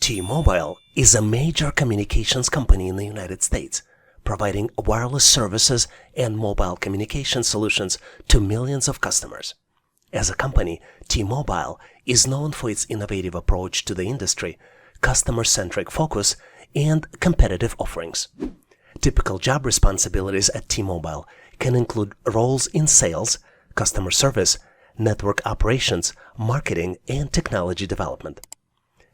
T-Mobile is a major communications company in the United States, providing wireless services and mobile communication solutions to millions of customers. As a company, T-Mobile is known for its innovative approach to the industry, customer-centric focus, and competitive offerings. Typical job responsibilities at T-Mobile can include roles in sales, customer service, network operations, marketing, and technology development.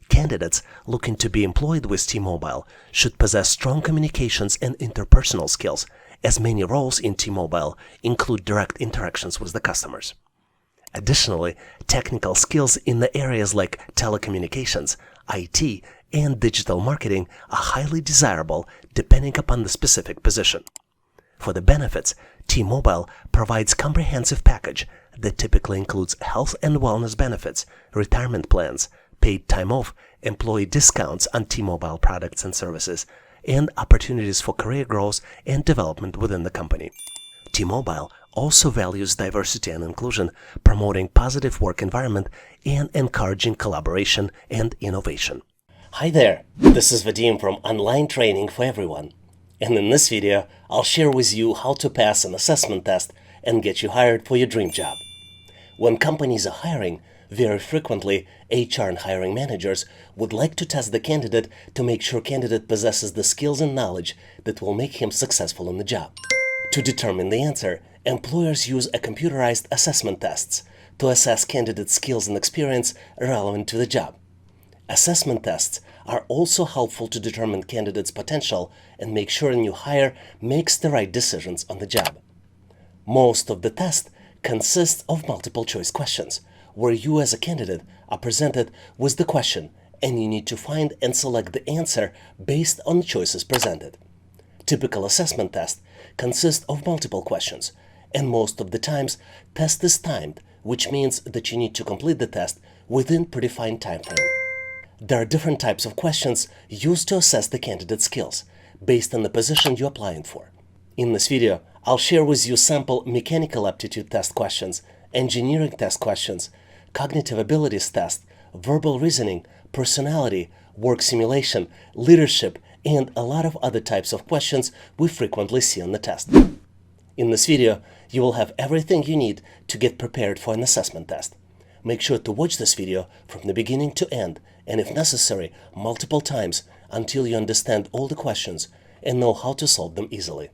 Candidates looking to be employed with T-Mobile should possess strong communications and interpersonal skills, as many roles in T-Mobile include direct interactions with the customers. Additionally, technical skills in the areas like telecommunications, IT, and digital marketing are highly desirable depending upon the specific position. For the benefits, T-Mobile provides a comprehensive package that typically includes health and wellness benefits, retirement plans, paid time off, employee discounts on T-Mobile products and services, and opportunities for career growth and development within the company. T-Mobile also values diversity and inclusion, promoting positive work environment and encouraging collaboration and innovation. Hi there, this is Vadim from Online Training for Everyone. And in this video, I'll share with you how to pass an assessment test and get you hired for your dream job. When companies are hiring, very frequently, HR and hiring managers would like to test the candidate to make sure candidate possesses the skills and knowledge that will make him successful in the job. To determine the answer, employers use a computerized assessment tests to assess candidates' skills and experience relevant to the job. Assessment tests are also helpful to determine candidates' potential and make sure a new hire makes the right decisions on the job. Most of the test consists of multiple choice questions, where you as a candidate are presented with the question and you need to find and select the answer based on the choices presented. Typical assessment test consists of multiple questions, and most of the times test is timed, which means that you need to complete the test within predefined time frame. There are different types of questions used to assess the candidate's skills based on the position you're applying for. In this video, I'll share with you sample mechanical aptitude test questions, engineering test questions, cognitive abilities test, verbal reasoning, personality, work simulation, leadership, and a lot of other types of questions we frequently see on the test. In this video, you will have everything you need to get prepared for an assessment test. Make sure to watch this video from the beginning to end, and if necessary, multiple times until you understand all the questions and know how to solve them easily.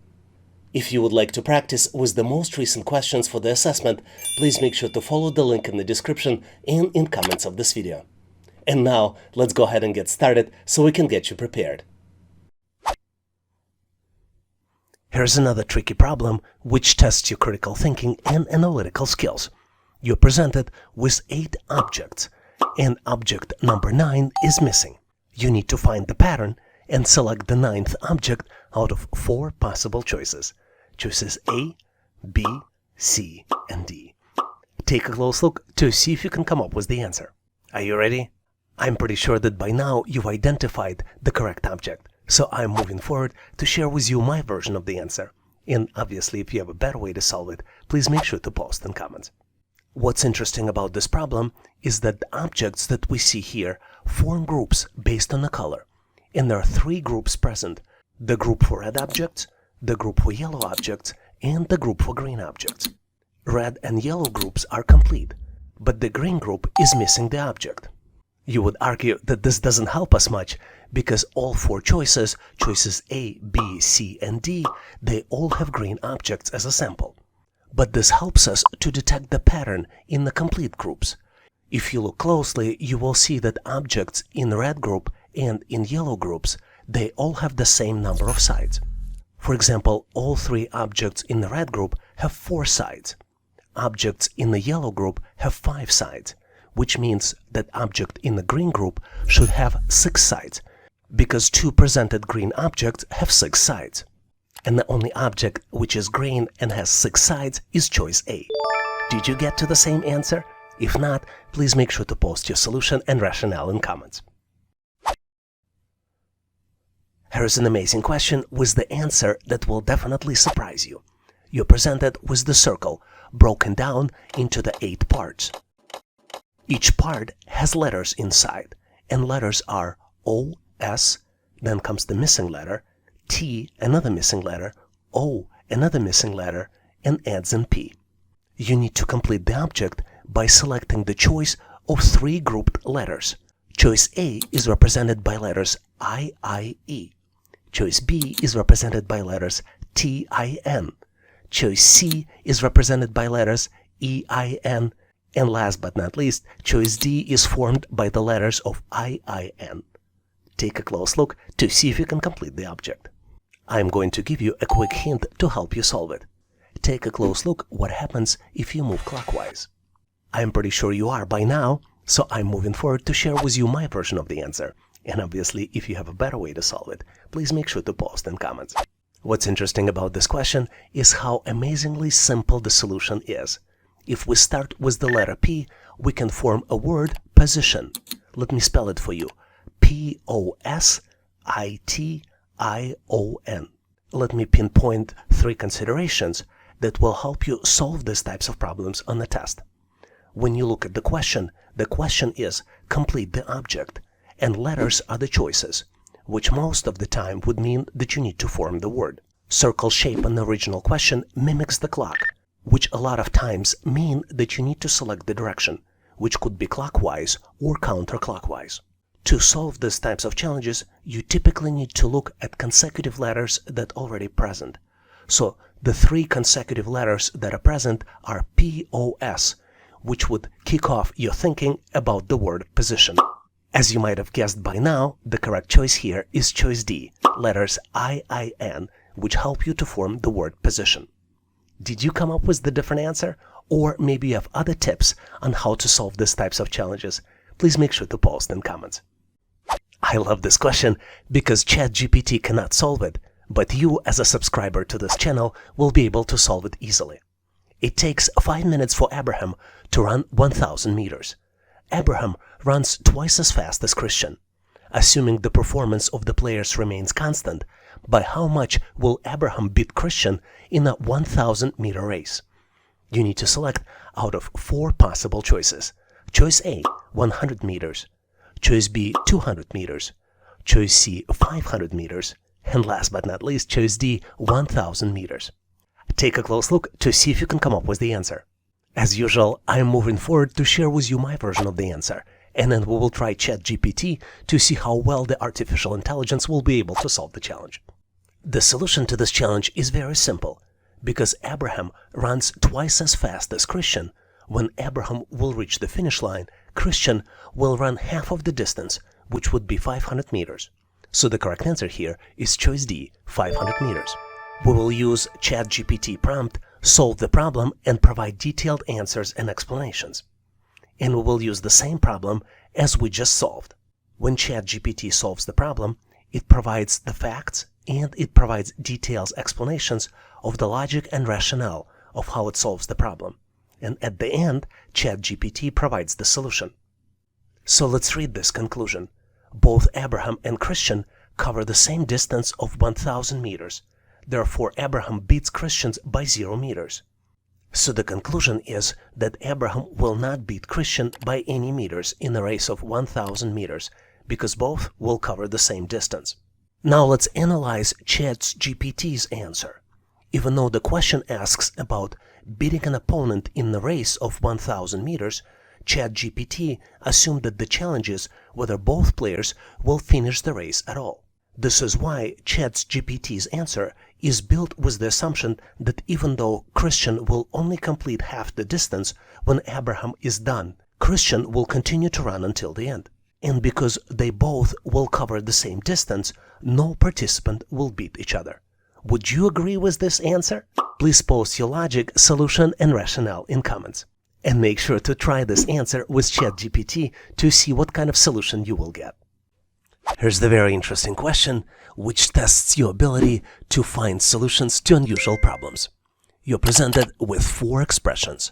If you would like to practice with the most recent questions for the assessment, please make sure to follow the link in the description and in comments of this video. And now, let's go ahead and get started so we can get you prepared. Here's another tricky problem which tests your critical thinking and analytical skills. You're presented with 8 objects, and object number 9 is missing. You need to find the pattern and select the 9th object out of 4 possible choices. Choices A, B, C, and D. Take a close look to see if you can come up with the answer. Are you ready? I'm pretty sure that by now you've identified the correct object, so I'm moving forward to share with you my version of the answer. And obviously, if you have a better way to solve it, please make sure to post in comments. What's interesting about this problem is that the objects that we see here form groups based on the color. And there are 3 groups present: the group for red objects, the group for yellow objects, and the group for green objects. Red and yellow groups are complete, but the green group is missing the object. You would argue that this doesn't help us much because all 4 choices, choices A, B, C, and D, they all have green objects as a sample. But this helps us to detect the pattern in the complete groups. If you look closely, you will see that objects in the red group and in yellow groups, they all have the same number of sides. For example, all 3 objects in the red group have 4 sides. Objects in the yellow group have 5 sides, which means that object in the green group should have 6 sides, because 2 presented green objects have 6 sides. And the only object which is green and has 6 sides is choice A. Did you get to the same answer? If not, please make sure to post your solution and rationale in comments. Here's an amazing question with the answer that will definitely surprise you. You're presented with the circle, broken down into the 8 parts. Each part has letters inside, and letters are O, S, then comes the missing letter, T, another missing letter, O, another missing letter, and ends in P. You need to complete the object by selecting the choice of 3 grouped letters. Choice A is represented by letters I, E. Choice B is represented by letters T, N. Choice C is represented by letters E, N. And last but not least, choice D is formed by the letters of I, N. Take a close look to see if you can complete the object. I'm going to give you a quick hint to help you solve it. Take a close look what happens if you move clockwise. I'm pretty sure you are by now, so I'm moving forward to share with you my version of the answer. And obviously, if you have a better way to solve it, please make sure to post in comments. What's interesting about this question is how amazingly simple the solution is. If we start with the letter P, we can form a word position. Let me spell it for you. P-O-S-I-T-I-O-N. Let me pinpoint 3 considerations that will help you solve these types of problems on the test. When you look at the question is complete the object, and letters are the choices, which most of the time would mean that you need to form the word. Circle shape on the original question mimics the clock, which a lot of times mean that you need to select the direction, which could be clockwise or counterclockwise. To solve these types of challenges, you typically need to look at consecutive letters that are already present. So the 3 consecutive letters that are present are P-O-S, which would kick off your thinking about the word position. As you might have guessed by now, the correct choice here is choice D, letters I-N, which help you to form the word position. Did you come up with the different answer? Or maybe you have other tips on how to solve these types of challenges? Please make sure to post in comments. I love this question because ChatGPT cannot solve it, but you as a subscriber to this channel will be able to solve it easily. It takes 5 minutes for Abraham to run 1,000 meters. Abraham runs twice as fast as Christian. Assuming the performance of the players remains constant, by how much will Abraham beat Christian in a 1,000-meter race? You need to select out of 4 possible choices. Choice A, 100 meters. Choice B, 200 meters. Choice C, 500 meters. And last but not least, choice D, 1,000 meters. Take a close look to see if you can come up with the answer. As usual, I am moving forward to share with you my version of the answer, and then we will try ChatGPT to see how well the artificial intelligence will be able to solve the challenge. The solution to this challenge is very simple. Because Abraham runs twice as fast as Christian, when Abraham will reach the finish line, Christian will run half of the distance, which would be 500 meters. So the correct answer here is choice D, 500 meters. We will use ChatGPT prompt, solve the problem, and provide detailed answers and explanations. And we will use the same problem as we just solved. When ChatGPT solves the problem, it provides the facts and it provides detailed explanations of the logic and rationale of how it solves the problem. And at the end, ChatGPT provides the solution. So let's read this conclusion. Both Abraham and Christian cover the same distance of 1,000 meters. Therefore, Abraham beats Christian by 0 meters. So the conclusion is that Abraham will not beat Christian by any meters in a race of 1,000 meters, because both will cover the same distance. Now let's analyze ChatGPT's answer. Even though the question asks about beating an opponent in the race of 1,000 meters, ChatGPT assumed that the challenge is whether both players will finish the race at all. This is why ChatGPT's answer is built with the assumption that even though Christian will only complete half the distance when Abraham is done, Christian will continue to run until the end. And because they both will cover the same distance, no participant will beat each other. Would you agree with this answer? Please post your logic, solution, and rationale in comments. And make sure to try this answer with ChatGPT to see what kind of solution you will get. Here's the very interesting question, which tests your ability to find solutions to unusual problems. You're presented with 4 expressions.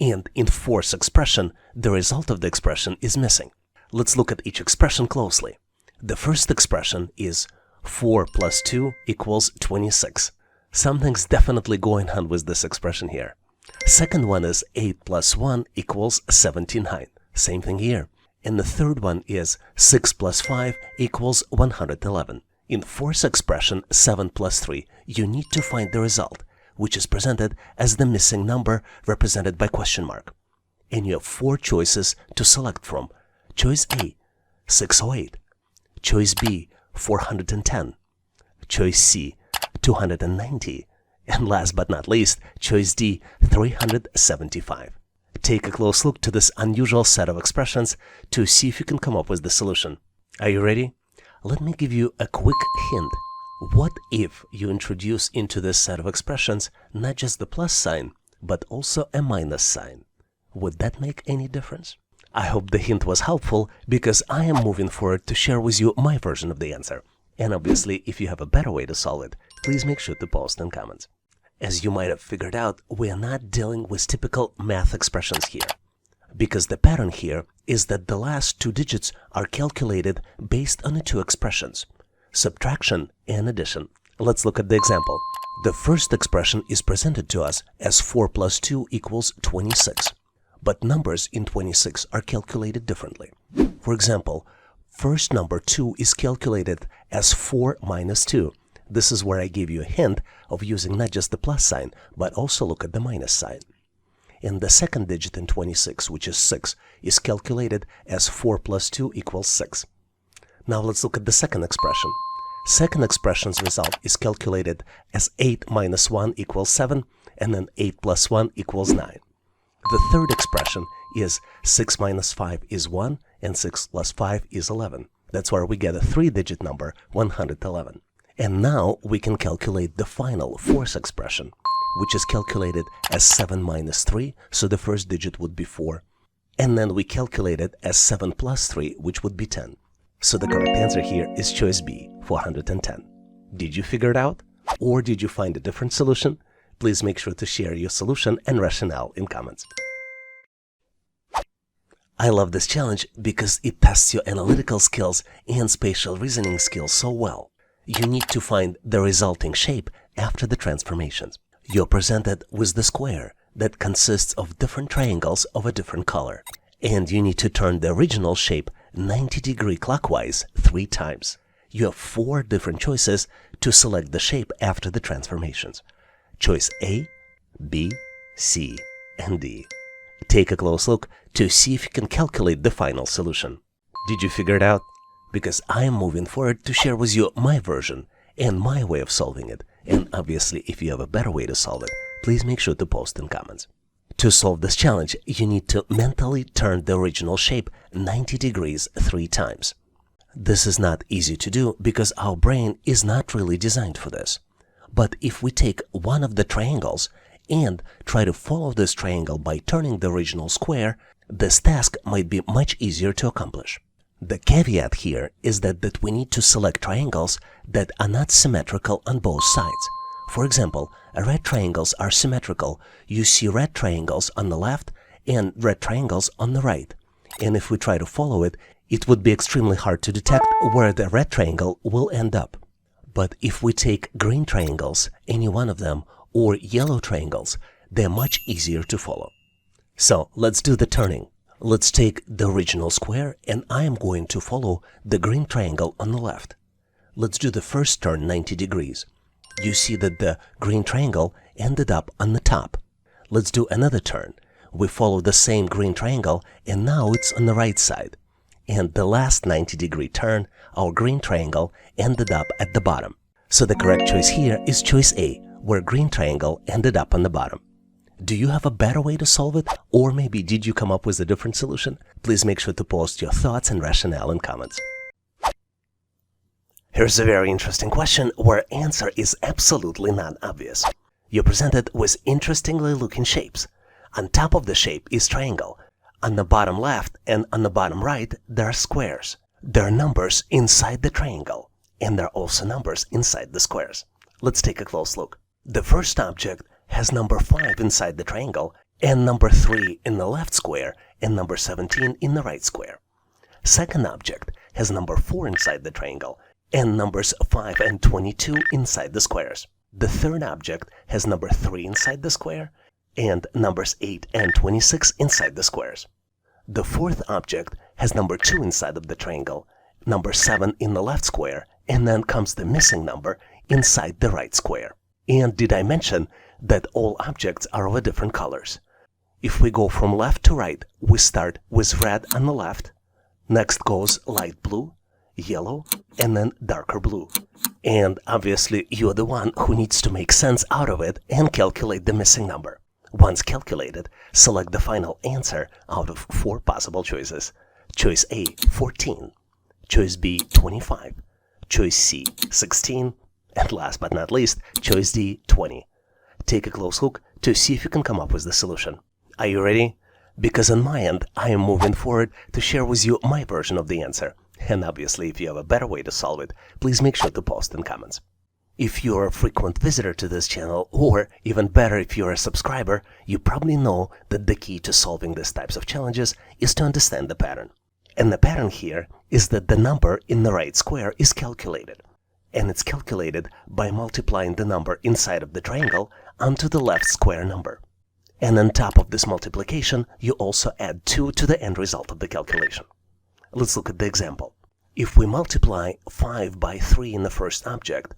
And in 4th expression, the result of the expression is missing. Let's look at each expression closely. The first expression is 4 plus 2 equals 26. Something's definitely going on with this expression here. Second one is 8 plus 1 equals 79. Same thing here. And the third one is 6 plus 5 equals 111. In fourth expression, 7 plus 3, you need to find the result, which is presented as the missing number represented by question mark. And you have 4 choices to select from. Choice A, 608. Choice B, 410. Choice C, 290. And last but not least, choice D, 375. Take a close look to this unusual set of expressions to see if you can come up with the solution. Are you ready? Let me give you a quick hint. What if you introduce into this set of expressions not just the plus sign, but also a minus sign? Would that make any difference? I hope the hint was helpful, because I am moving forward to share with you my version of the answer. And obviously, if you have a better way to solve it, please make sure to post in comments. As you might have figured out, we are not dealing with typical math expressions here, because the pattern here is that the last 2 digits are calculated based on the 2 expressions, subtraction and addition. Let's look at the example. The first expression is presented to us as 4 plus 2 equals 26, but numbers in 26 are calculated differently. For example, first number 2 is calculated as 4 minus 2. This is where I gave you a hint of using not just the plus sign, but also look at the minus sign. And the second digit in 26, which is 6, is calculated as 4 plus 2 equals 6. Now let's look at the second expression. Second expression's result is calculated as 8 minus 1 equals 7, and then 8 plus 1 equals 9. The third expression is 6 minus 5 is 1, and 6 plus 5 is 11. That's where we get a 3-digit number, 111. And now we can calculate the final fourth expression, which is calculated as 7 minus 3, so the first digit would be 4. And then we calculate it as 7 plus 3, which would be 10. So the correct answer here is choice B, 410. Did you figure it out? Or did you find a different solution? Please make sure to share your solution and rationale in comments. I love this challenge because it tests your analytical skills and spatial reasoning skills so well. You need to find the resulting shape after the transformations. You're presented with the square that consists of different triangles of a different color. And you need to turn the original shape 90 degrees clockwise 3 times. You have 4 different choices to select the shape after the transformations. Choice A, B, C, and D. Take a close look to see if you can calculate the final solution. Did you figure it out? Because I am moving forward to share with you my version and my way of solving it. And obviously, if you have a better way to solve it, please make sure to post in comments. To solve this challenge, you need to mentally turn the original shape 90 degrees 3 times. This is not easy to do because our brain is not really designed for this. But if we take one of the triangles and try to follow this triangle by turning the original square, this task might be much easier to accomplish. The caveat here is that we need to select triangles that are not symmetrical on both sides. For example, red triangles are symmetrical. You see red triangles on the left and red triangles on the right. And if we try to follow it, it would be extremely hard to detect where the red triangle will end up. But if we take green triangles, any one of them, or yellow triangles, they're much easier to follow. So let's do the turning. Let's take the original square, and I am going to follow the green triangle on the left. Let's do the first turn 90 degrees. You see that the green triangle ended up on the top. Let's do another turn. We follow the same green triangle, and now it's on the right side. And the last 90-degree turn, our green triangle ended up at the bottom. So the correct choice here is choice A, where green triangle ended up on the bottom. Do you have a better way to solve it? Or maybe did you come up with a different solution? Please make sure to post your thoughts and rationale in comments. Here's a very interesting question where answer is absolutely not obvious. You're presented with interestingly looking shapes. On top of the shape is triangle. On the bottom left and on the bottom right, there are squares. There are numbers inside the triangle, and there are also numbers inside the squares. Let's take a close look. The first object has number 5 inside the triangle, and number 3 in the left square, and number 17 in the right square. Second object has number 4 inside the triangle, and numbers 5 and 22 inside the squares. The third object has number 3 inside the square, and numbers 8 and 26 inside the squares. The fourth object has number 2 inside of the triangle, number 7 in the left square, and then comes the missing number inside the right square. And did I mention that all objects are of different colors? If we go from left to right, we start with red on the left, next goes light blue, yellow, and then darker blue. And obviously you're the one who needs to make sense out of it and calculate the missing number. Once calculated, select the final answer out of 4 possible choices. Choice A, 14. Choice B, 25. Choice C, 16. And last but not least, choice D, 20. Take a close look to see if you can come up with the solution. Are you ready? Because on my end, I am moving forward to share with you my version of the answer. And obviously, if you have a better way to solve it, please make sure to post in comments. If you're a frequent visitor to this channel, or even better if you're a subscriber, you probably know that the key to solving these types of challenges is to understand the pattern. And the pattern here is that the number in the right square is calculated. And it's calculated by multiplying the number inside of the triangle onto the left square number. And on top of this multiplication, you also add 2 to the end result of the calculation. Let's look at the example. If we multiply 5 by 3 in the first object,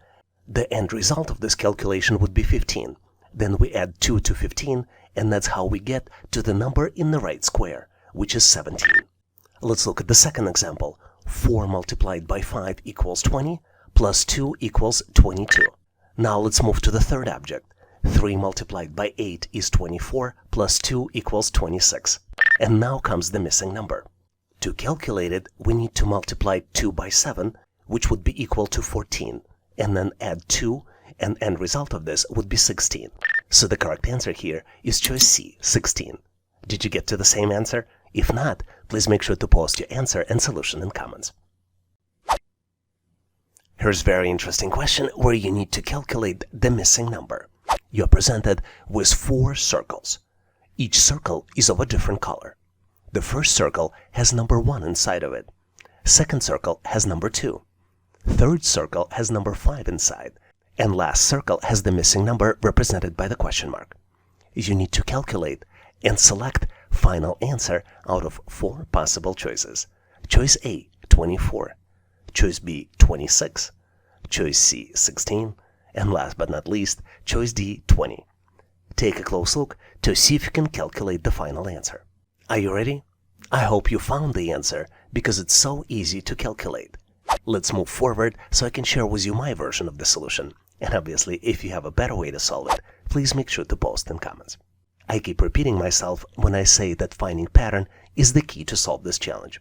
the end result of this calculation would be 15. Then we add 2 to 15, and that's how we get to the number in the right square, which is 17. Let's look at the second example. 4 multiplied by 5 equals 20, plus 2 equals 22. Now let's move to the third object. 3 multiplied by 8 is 24, plus 2 equals 26. And now comes the missing number. To calculate it, we need to multiply 2 by 7, which would be equal to 14, and then add 2, and end result of this would be 16. So the correct answer here is choice C, 16. Did you get to the same answer? If not, please make sure to post your answer and solution in comments. Here's a very interesting question where you need to calculate the missing number. You're presented with 4 circles. Each circle is of a different color. The first circle has number 1 inside of it. Second circle has number 2. Third circle has number 5 inside. And last circle has the missing number represented by the question mark. You need to calculate and select final answer out of 4 possible choices. Choice A, 24. Choice B, 26. Choice C, 16. And last but not least, choice D, 20. Take a close look to see if you can calculate the final answer. Are you ready? I hope you found the answer because it's so easy to calculate. Let's move forward so I can share with you my version of the solution. And obviously, if you have a better way to solve it, please make sure to post in comments. I keep repeating myself when I say that finding pattern is the key to solve this challenge.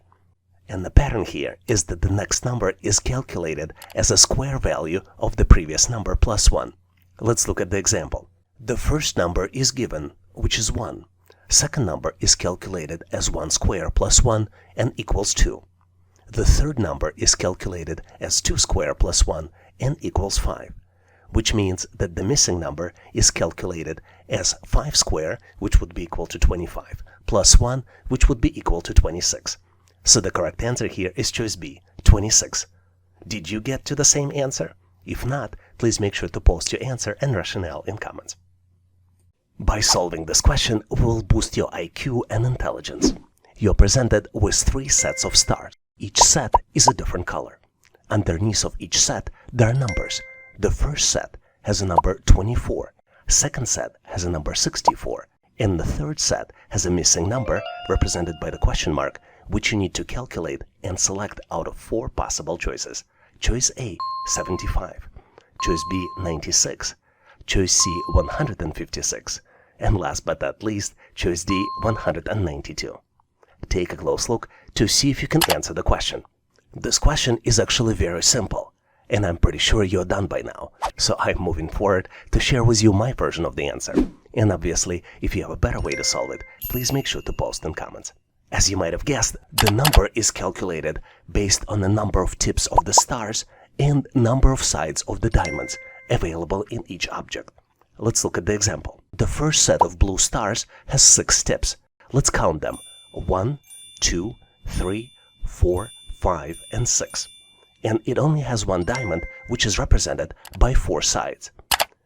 And the pattern here is that the next number is calculated as a square value of the previous number plus 1. Let's look at the example. The first number is given, which is 1. Second number is calculated as 1 square plus 1 and equals 2. The third number is calculated as 2 square plus 1 and equals 5, which means that the missing number is calculated as 5 square, which would be equal to 25, plus 1, which would be equal to 26. So the correct answer here is choice B, 26. Did you get to the same answer? If not, please make sure to post your answer and rationale in comments. By solving this question, we'll boost your IQ and intelligence. You're presented with 3 sets of stars. Each set is a different color. Underneath of each set, there are numbers. The first set has a number 24, second set has a number 64, and the third set has a missing number represented by the question mark, which you need to calculate and select out of 4 possible choices. Choice A, 75. Choice B, 96. Choice C, 156. And last but not least, choice D, 192. Take a close look to see if you can answer the question. This question is actually very simple, and I'm pretty sure you're done by now. So I'm moving forward to share with you my version of the answer. And obviously, if you have a better way to solve it, please make sure to post in comments. As you might have guessed, the number is calculated based on the number of tips of the stars and number of sides of the diamonds available in each object. Let's look at the example. The first set of blue stars has 6 tips. Let's count them. 1, 2, 3, 4, 5, and 6. And it only has 1 diamond, which is represented by 4 sides.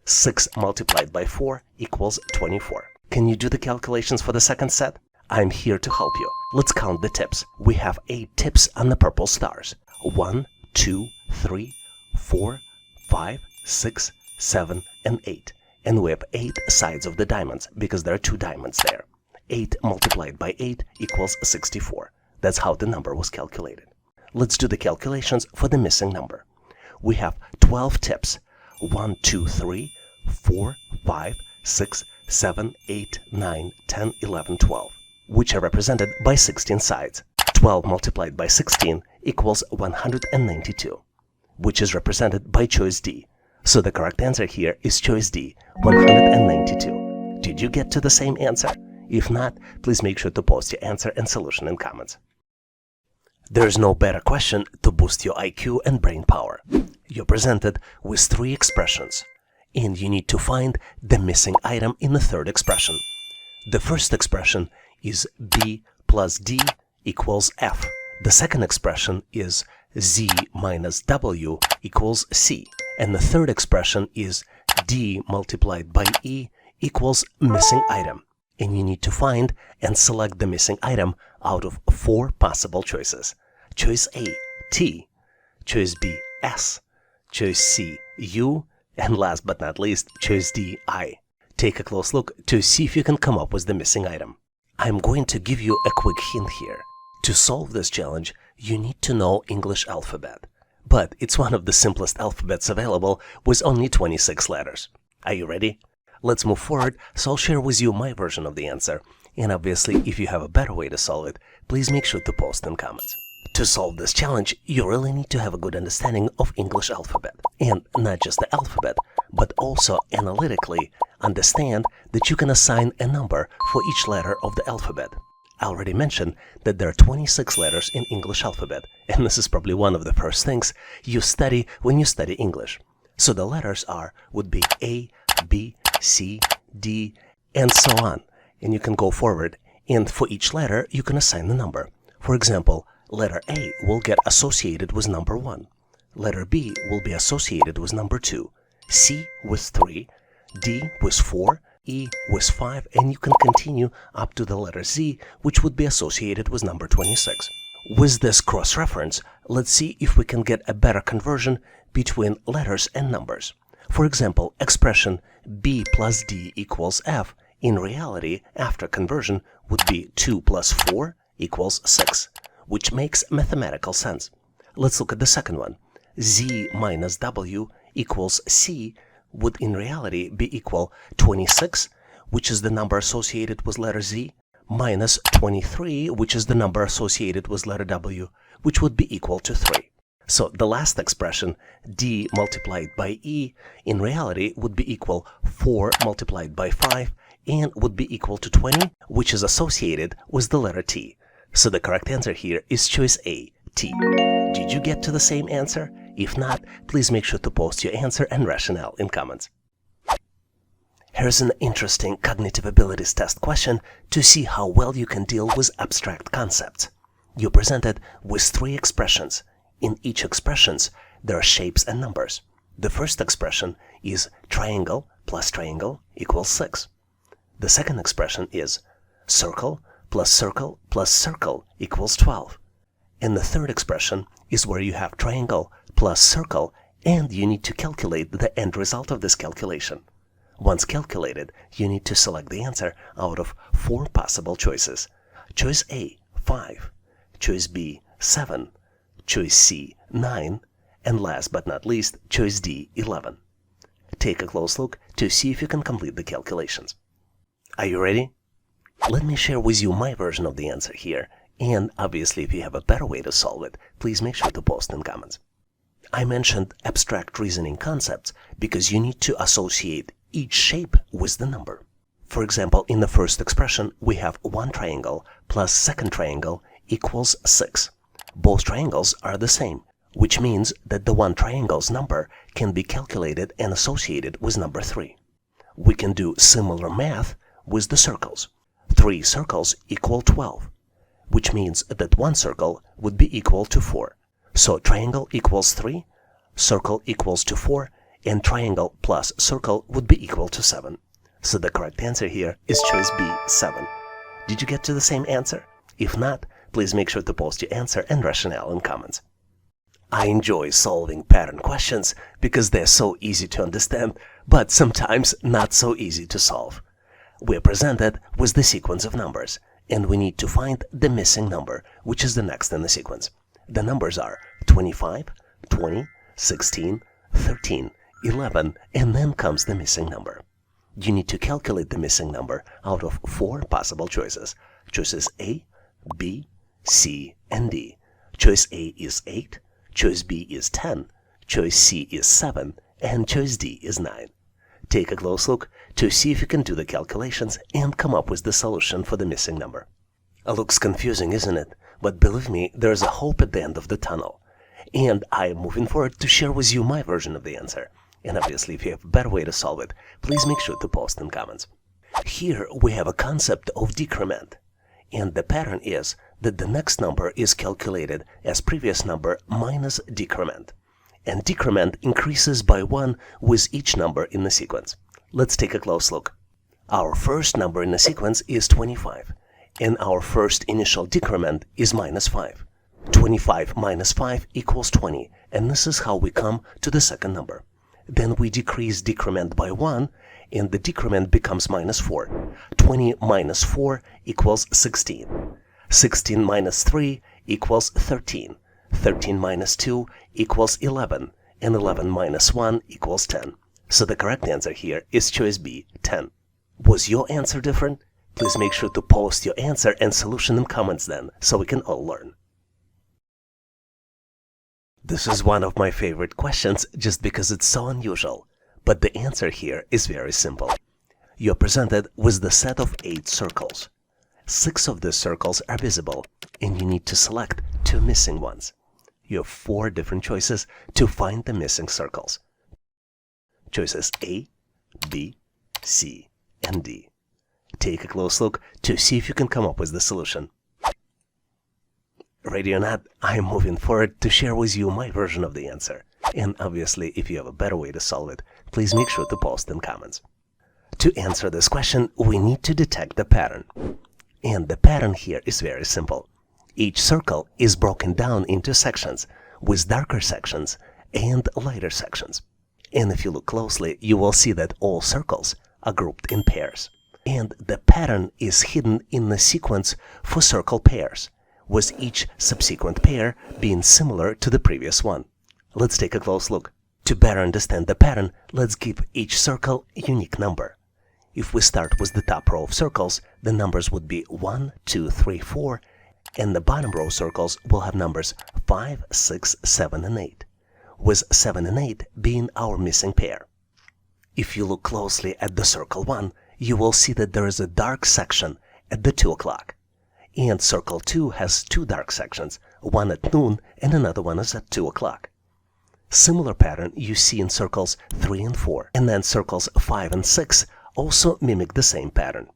6 multiplied by 4 equals 24. Can you do the calculations for the second set? I'm here to help you. Let's count the tips. We have 8 tips on the purple stars. 1, 2, 3, 4, 5, 6, 7, and 8. And we have 8 sides of the diamonds because there are 2 diamonds there. 8 multiplied by 8 equals 64. That's how the number was calculated. Let's do the calculations for the missing number. We have 12 tips. 1, 2, 3, 4, 5, 6, 7, 8, 9, 10, 11, 12, which are represented by 16 sides. 12 multiplied by 16 equals 192, which is represented by choice D. So the correct answer here is choice D, 192. Did you get to the same answer? If not, please make sure to post your answer and solution in comments. There's no better question to boost your IQ and brain power. You're presented with 3 expressions, and you need to find the missing item in the third expression. The first expression is B plus D equals F. The second expression is Z minus W equals C. And the third expression is D multiplied by E equals missing item. And you need to find and select the missing item out of 4 possible choices. Choice A, T. Choice B, S. Choice C, U. And last but not least, choice D, I. Take a close look to see if you can come up with the missing item. I'm going to give you a quick hint here. To solve this challenge, you need to know English alphabet. But it's one of the simplest alphabets available with only 26 letters. Are you ready? Let's move forward, so I'll share with you my version of the answer. And obviously, if you have a better way to solve it, please make sure to post in comments. To solve this challenge, you really need to have a good understanding of English alphabet. And not just the alphabet, but also analytically understand that you can assign a number for each letter of the alphabet. I already mentioned that there are 26 letters in English alphabet, and this is probably one of the first things you study when you study English. So the letters would be A, B, C, D, and so on. And you can go forward, and for each letter, you can assign the number. For example, letter A will get associated with number 1. Letter B will be associated with number 2. C with 3, D with 4, E with 5, and you can continue up to the letter Z, which would be associated with number 26. With this cross-reference, let's see if we can get a better conversion between letters and numbers. For example, expression B plus D equals F, in reality, after conversion, would be 2 plus 4 equals 6, which makes mathematical sense. Let's look at the second one. Z minus W equals C would in reality be equal 26, which is the number associated with letter Z, minus 23, which is the number associated with letter W, which would be equal to 3. So the last expression, D multiplied by E, in reality would be equal 4 multiplied by 5, and would be equal to 20, which is associated with the letter T. So the correct answer here is choice A, T. Did you get to the same answer? If not, please make sure to post your answer and rationale in comments. Here's an interesting cognitive abilities test question to see how well you can deal with abstract concepts. You're presented with 3 expressions. In each expressions, there are shapes and numbers. The first expression is triangle plus triangle equals 6. The second expression is circle plus circle plus circle equals 12. And the third expression is where you have triangle plus circle, and you need to calculate the end result of this calculation. Once calculated, you need to select the answer out of 4 possible choices. Choice A, 5. Choice B, 7. Choice C, 9. And last but not least, choice D, 11. Take a close look to see if you can complete the calculations. Are you ready? Let me share with you my version of the answer here, and obviously if you have a better way to solve it, please make sure to post in comments. I mentioned abstract reasoning concepts because you need to associate each shape with the number. For example, in the first expression, we have one triangle plus second triangle equals 6. Both triangles are the same, which means that the one triangle's number can be calculated and associated with number 3. We can do similar math with the circles. 3 circles equal 12, which means that one circle would be equal to 4. So triangle equals 3, circle equals to 4, and triangle plus circle would be equal to 7. So the correct answer here is choice B, 7. Did you get to the same answer? If not, please make sure to post your answer and rationale in comments. I enjoy solving pattern questions because they're so easy to understand, but sometimes not so easy to solve. We're presented with the sequence of numbers, and we need to find the missing number, which is the next in the sequence. The numbers are 25, 20, 16, 13, 11, and then comes the missing number. You need to calculate the missing number out of 4 possible choices. Choices A, B, C, and D. Choice A is 8, choice B is 10, choice C is 7, and choice D is 9. Take a close look to see if you can do the calculations and come up with the solution for the missing number. Looks confusing, isn't it? But believe me, there's a hope at the end of the tunnel. And I am moving forward to share with you my version of the answer. And obviously, if you have a better way to solve it, please make sure to post in comments. Here we have a concept of decrement. And the pattern is that the next number is calculated as previous number minus decrement. And decrement increases by 1 with each number in the sequence. Let's take a close look. Our first number in the sequence is 25, and our first initial decrement is minus 5. 25 minus 5 equals 20, and this is how we come to the second number. Then we decrease decrement by 1, and the decrement becomes minus 4. 20 minus 4 equals 16. 16 minus 3 equals 13. 13 minus 2 equals 11, and 11 minus 1 equals 10. So the correct answer here is choice B, 10. Was your answer different? Please make sure to post your answer and solution in comments then, so we can all learn. This is one of my favorite questions just because it's so unusual, but the answer here is very simple. You're presented with the set of 8 circles. 6 of these circles are visible, and you need to select 2 missing ones. You have 4 different choices to find the missing circles. Choices A, B, C, and D. Take a close look to see if you can come up with the solution. Ready or not, I am moving forward to share with you my version of the answer. And obviously, if you have a better way to solve it, please make sure to post in comments. To answer this question, we need to detect the pattern. And the pattern here is very simple. Each circle is broken down into sections, with darker sections and lighter sections. And if you look closely, you will see that all circles are grouped in pairs. And the pattern is hidden in the sequence for circle pairs, with each subsequent pair being similar to the previous one. Let's take a close look. To better understand the pattern, let's give each circle a unique number. If we start with the top row of circles, the numbers would be 1, 2, 3, 4, and the bottom row circles will have numbers 5, 6, 7, and 8, with 7 and 8 being our missing pair. If you look closely at the circle 1, you will see that there is a dark section at the 2 o'clock. And circle 2 has 2 dark sections, one at noon and another one is at 2 o'clock. Similar pattern you see in circles 3 and 4, and then circles 5 and 6 also mimic the same pattern.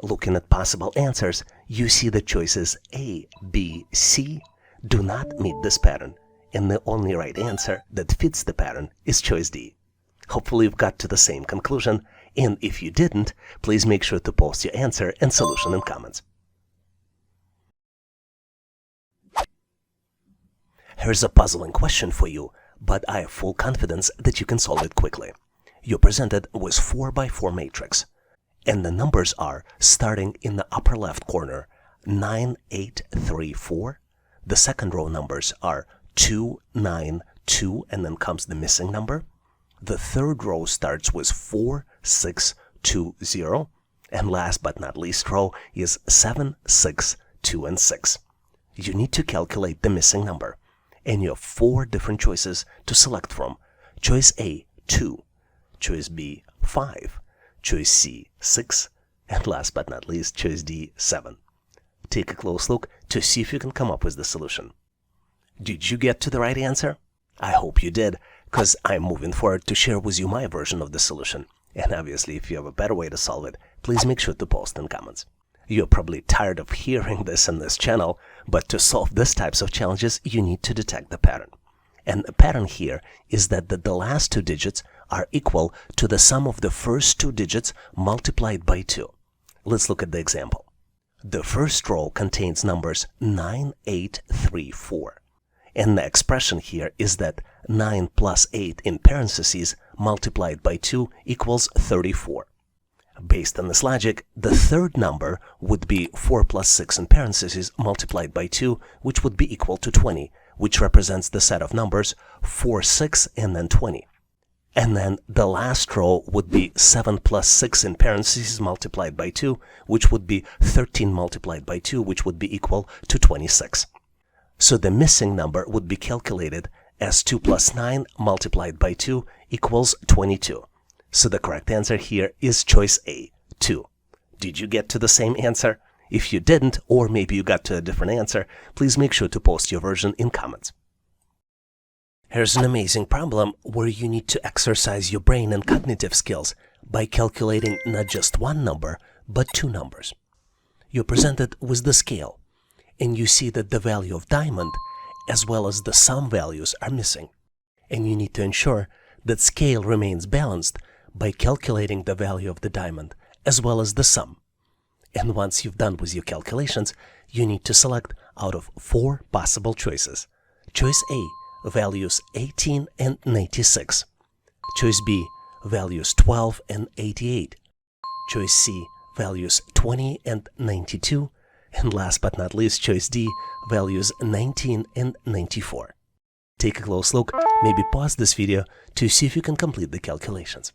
Looking at possible answers, you see the choices A, B, C do not meet this pattern, and the only right answer that fits the pattern is choice D. Hopefully you've got to the same conclusion, and if you didn't, please make sure to post your answer and solution in comments. Here's a puzzling question for you, but I have full confidence that you can solve it quickly. You're presented with 4x4 matrix, and the numbers are starting in the upper left corner 9, 8, 3, 4. The second row numbers are 2, 9, 2, and then comes the missing number. The third row starts with 4, 6, 2, 0, and last but not least row is 7, 6, 2, and 6. You need to calculate the missing number, and you have 4 different choices to select from. Choice A, 2. Choice B, 5. Choice C, 6. And last but not least, choice D, 7. Take a close look to see if you can come up with the solution. Did you get to the right answer? I hope you did, because I'm moving forward to share with you my version of the solution. And obviously, if you have a better way to solve it, please make sure to post in comments. You're probably tired of hearing this on this channel, but to solve these types of challenges, you need to detect the pattern. And the pattern here is that the last 2 digits are equal to the sum of the first 2 digits multiplied by 2. Let's look at the example. The first row contains numbers 9, 8, 3, 4. And the expression here is that 9 plus 8 in parentheses multiplied by 2 equals 34. Based on this logic, the third number would be 4 plus 6 in parentheses multiplied by 2, which would be equal to 20, which represents the set of numbers 4, 6, and then 20. And then the last row would be 7 plus 6 in parentheses multiplied by 2, which would be 13 multiplied by 2, which would be equal to 26. So the missing number would be calculated as 2 plus 9 multiplied by 2 equals 22. So the correct answer here is choice A, 2. Did you get to the same answer? If you didn't, or maybe you got to a different answer, please make sure to post your version in comments. Here's an amazing problem where you need to exercise your brain and cognitive skills by calculating not just one number, but two numbers. You're presented with the scale, and you see that the value of diamond as well as the sum values are missing. And you need to ensure that scale remains balanced by calculating the value of the diamond as well as the sum. And once you've done with your calculations, you need to select out of 4 possible choices. Choice A, values 18 and 96. Choice B, values 12 and 88. Choice C, values 20 and 92. And last but not least, choice D, values 19 and 94. Take a close look, maybe pause this video to see if you can complete the calculations.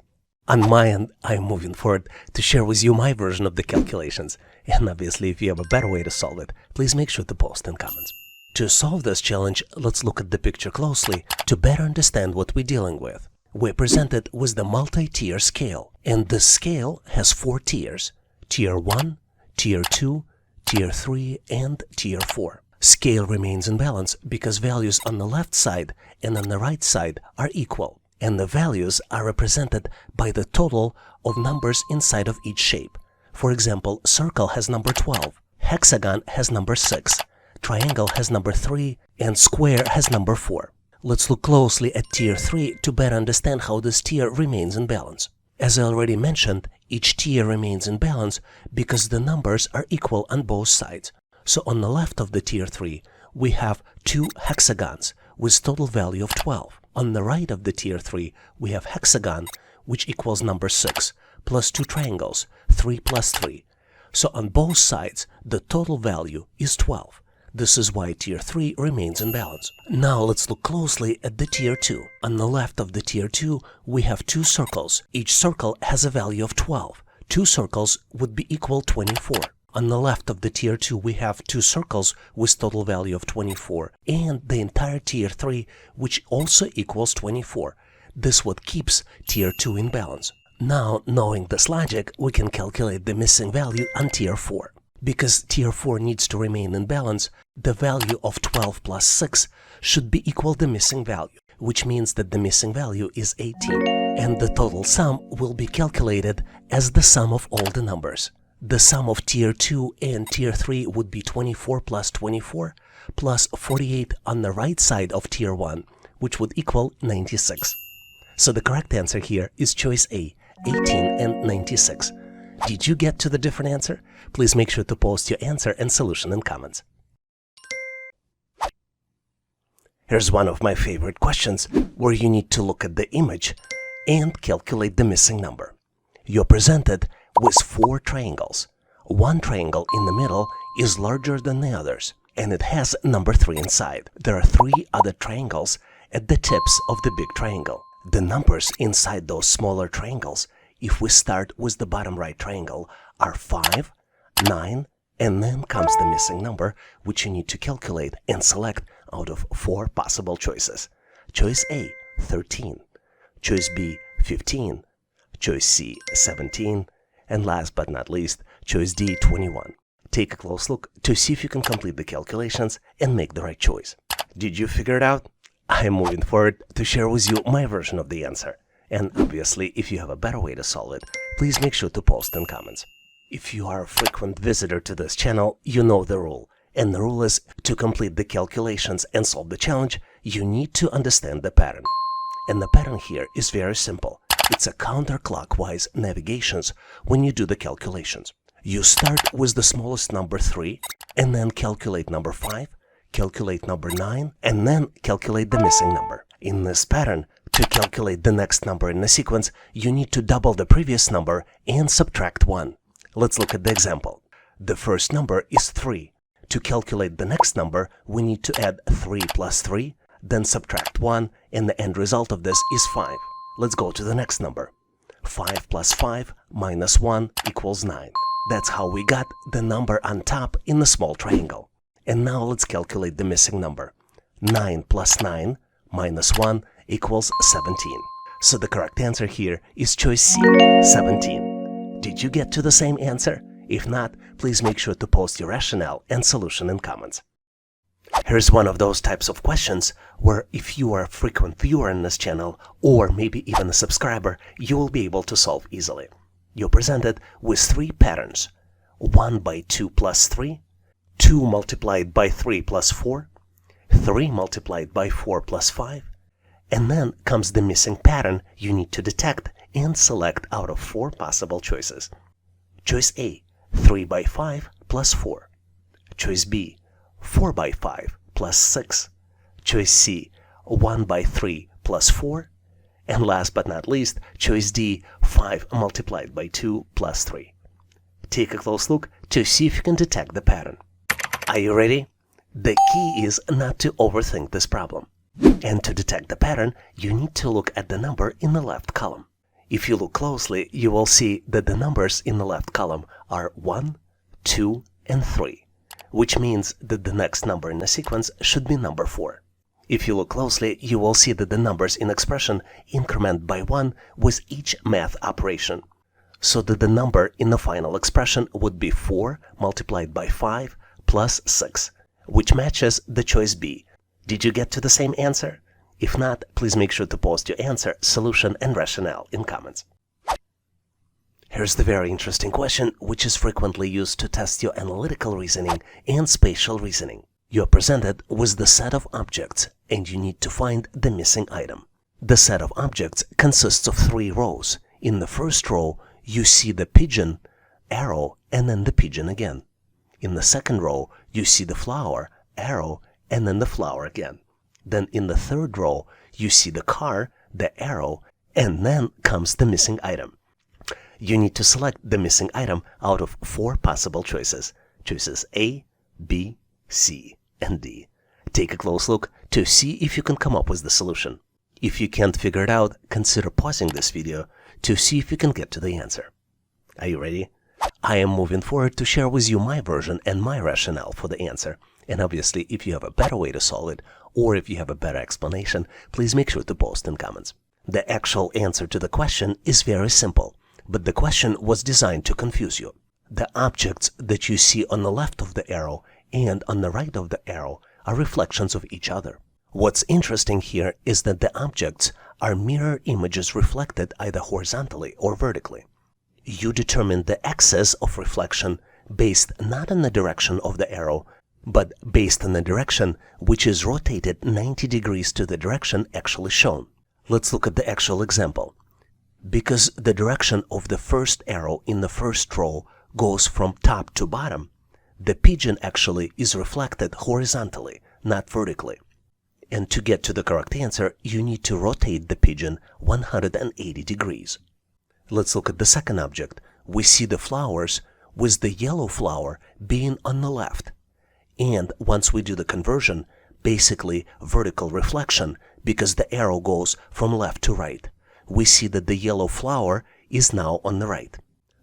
On my end, I'm moving forward to share with you my version of the calculations. And obviously, if you have a better way to solve it, please make sure to post in comments. To solve this challenge, let's look at the picture closely to better understand what we're dealing with. We're presented with the multi-tier scale, and this scale has 4 tiers: Tier 1, Tier 2, Tier 3, and Tier 4. Scale remains in balance because values on the left side and on the right side are equal, and the values are represented by the total of numbers inside of each shape. For example, circle has number 12, hexagon has number 6, triangle has number 3, and square has number 4. Let's look closely at Tier 3 to better understand how this tier remains in balance. As I already mentioned, each tier remains in balance because the numbers are equal on both sides. So on the left of the Tier 3, we have 2 hexagons with total value of 12. On the right of the Tier 3, we have hexagon, which equals number 6, plus 2 triangles, 3 plus 3. So on both sides, the total value is 12. This is why Tier 3 remains in balance. Now let's look closely at the Tier 2. On the left of the Tier 2, we have 2 circles. Each circle has a value of 12. 2 circles would be equal 24. On the left of the Tier 2, we have 2 circles with total value of 24, and the entire Tier 3, which also equals 24. This what keeps Tier 2 in balance. Now, knowing this logic, we can calculate the missing value on Tier 4. Because Tier 4 needs to remain in balance, the value of 12 plus 6 should be equal to the missing value, which means that the missing value is 18. And the total sum will be calculated as the sum of all the numbers. The sum of Tier 2 and Tier 3 would be 24 plus 24 plus 48 on the right side of Tier 1, which would equal 96. So the correct answer here is choice A, 18 and 96. Did you get to the different answer? Please make sure to post your answer and solution in comments. Here's one of my favorite questions where you need to look at the image and calculate the missing number. You're presented with 4 triangles. One triangle in the middle is larger than the others, and it has number 3 inside. There are 3 other triangles at the tips of the big triangle. The numbers inside those smaller triangles, if we start with the bottom right triangle, are 5, 9, and then comes the missing number, which you need to calculate and select out of 4 possible choices. Choice A, 13. Choice B, 15. Choice C, 17. And last but not least, choice D, 21. Take a close look to see if you can complete the calculations and make the right choice. Did you figure it out? I'm moving forward to share with you my version of the answer. And obviously, if you have a better way to solve it, please make sure to post in comments. If you are a frequent visitor to this channel, you know the rule. And the rule is, to complete the calculations and solve the challenge, you need to understand the pattern. And the pattern here is very simple. It's a counterclockwise navigations when you do the calculations. You start with the smallest number 3, and then calculate number 5, calculate number 9, and then calculate the missing number. In this pattern, to calculate the next number in the sequence, you need to double the previous number and subtract 1. Let's look at the example. The first number is 3. To calculate the next number, we need to add 3 plus 3, then subtract 1, and the end result of this is 5. Let's go to the next number. 5 plus 5 minus 1 equals 9. That's how we got the number on top in the small triangle. And now let's calculate the missing number. 9 plus 9 minus 1 equals 17. So the correct answer here is choice C, 17. Did you get to the same answer? If not, please make sure to post your rationale and solution in comments. Here's one of those types of questions where if you are a frequent viewer in this channel, or maybe even a subscriber, you will be able to solve easily. You're presented with 3 patterns: 1 by 2 plus 3, 2 multiplied by 3 plus 4, 3 multiplied by 4 plus 5, and then comes the missing pattern you need to detect and select out of 4 possible choices. Choice A, 3 by 5 plus 4. Choice B, 4 by 5 plus 6. Choice C, 1 by 3 plus 4. And last but not least, choice D, 5 multiplied by 2 plus 3. Take a close look to see if you can detect the pattern. Are you ready? The key is not to overthink this problem. And to detect the pattern, you need to look at the number in the left column. If you look closely, you will see that the numbers in the left column are 1, 2, and 3, which means that the next number in the sequence should be number 4. If you look closely, you will see that the numbers in expression increment by 1 with each math operation, so that the number in the final expression would be 4 multiplied by 5 plus 6, which matches the choice B. Did you get to the same answer? If not, please make sure to post your answer, solution, and rationale in comments. Here's the very interesting question, which is frequently used to test your analytical reasoning and spatial reasoning. You are presented with the set of objects, and you need to find the missing item. The set of objects consists of 3 rows. In the first row, you see the pigeon, arrow, and then the pigeon again. In the second row, you see the flower, arrow, and then the flower again. Then in the third row, you see the car, the arrow, and then comes the missing item. You need to select the missing item out of 4 possible choices. Choices A, B, C, and D. Take a close look to see if you can come up with the solution. If you can't figure it out, consider pausing this video to see if you can get to the answer. Are you ready? I am moving forward to share with you my version and my rationale for the answer. And obviously, if you have a better way to solve it, or if you have a better explanation, please make sure to post in comments. The actual answer to the question is very simple, but the question was designed to confuse you. The objects that you see on the left of the arrow and on the right of the arrow are reflections of each other. What's interesting here is that the objects are mirror images reflected either horizontally or vertically. You determine the axis of reflection based not on the direction of the arrow, but based on the direction which is rotated 90 degrees to the direction actually shown. Let's look at the actual example. Because the direction of the first arrow in the first row goes from top to bottom, the pigeon actually is reflected horizontally, not vertically. And to get to the correct answer, you need to rotate the pigeon 180 degrees. Let's look at the second object. We see the flowers with the yellow flower being on the left. And once we do the conversion, basically vertical reflection, because the arrow goes from left to right, we see that the yellow flower is now on the right.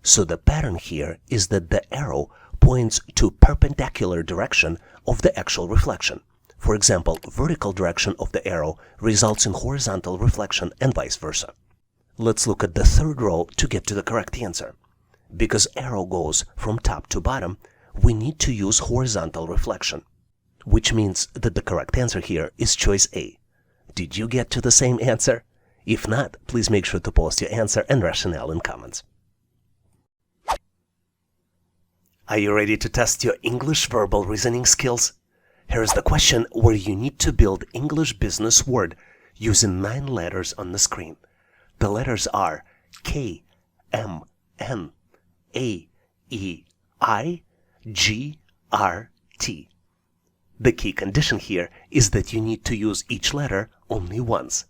So the pattern here is that the arrow points to perpendicular direction of the actual reflection. For example, vertical direction of the arrow results in horizontal reflection and vice versa. Let's look at the third row to get to the correct answer. Because arrow goes from top to bottom, we need to use horizontal reflection, which means that the correct answer here is choice A. Did you get to the same answer? If not, please make sure to post your answer and rationale in comments. Are you ready to test your English verbal reasoning skills? Here's the question where you need to build English business word using 9 letters on the screen. The letters are K, M, N, A, E, I-G-R-T. The key condition here is that you need to use each letter only once.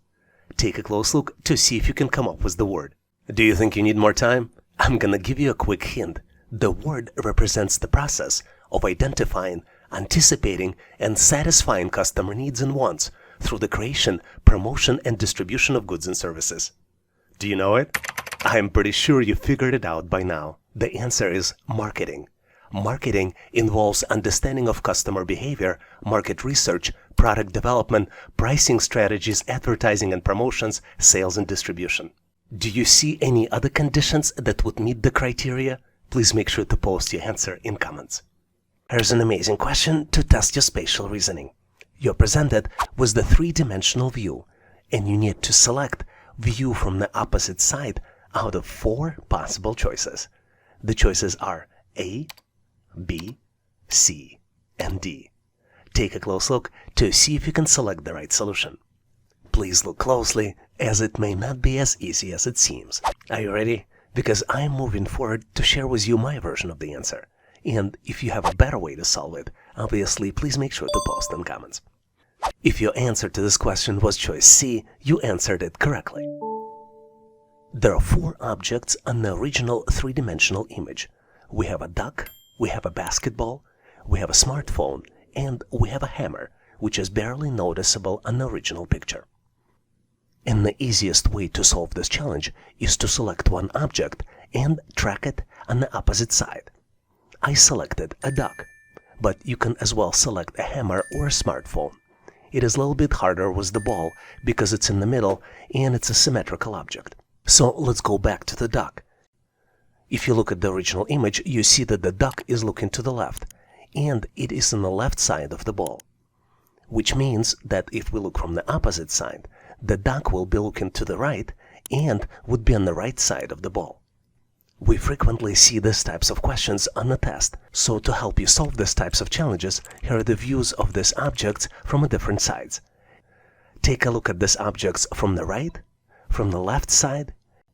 Take a close look to see if you can come up with the word. Do you think you need more time? I'm gonna give you a quick hint. The word represents the process of identifying, anticipating, and satisfying customer needs and wants through the creation, promotion, and distribution of goods and services. Do you know it? I'm pretty sure you figured it out by now. The answer is marketing. Marketing involves understanding of customer behavior, market research, product development, pricing strategies, advertising and promotions, sales and distribution. Do you see any other conditions that would meet the criteria? Please make sure to post your answer in comments. Here's an amazing question to test your spatial reasoning. You're presented with the three-dimensional view, and you need to select view from the opposite side out of 4 possible choices. The choices are A, B, C, and D. Take a close look to see if you can select the right solution. Please look closely, as it may not be as easy as it seems. Are you ready? Because I'm moving forward to share with you my version of the answer. And if you have a better way to solve it, obviously please make sure to post in comments. If your answer to this question was choice C, you answered it correctly. There are 4 objects on the original 3-dimensional image. We have a duck, we have a basketball, we have a smartphone, and we have a hammer, which is barely noticeable on the original picture. And the easiest way to solve this challenge is to select one object and track it on the opposite side. I selected a duck, but you can as well select a hammer or a smartphone. It is a little bit harder with the ball because it's in the middle and it's a symmetrical object. So let's go back to the duck. If you look at the original image, you see that the duck is looking to the left, and it is on the left side of the ball. Which means that if we look from the opposite side, the duck will be looking to the right and would be on the right side of the ball. We frequently see these types of questions on the test, so to help you solve these types of challenges, here are the views of these objects from different sides. Take a look at these objects from the right, from the left side,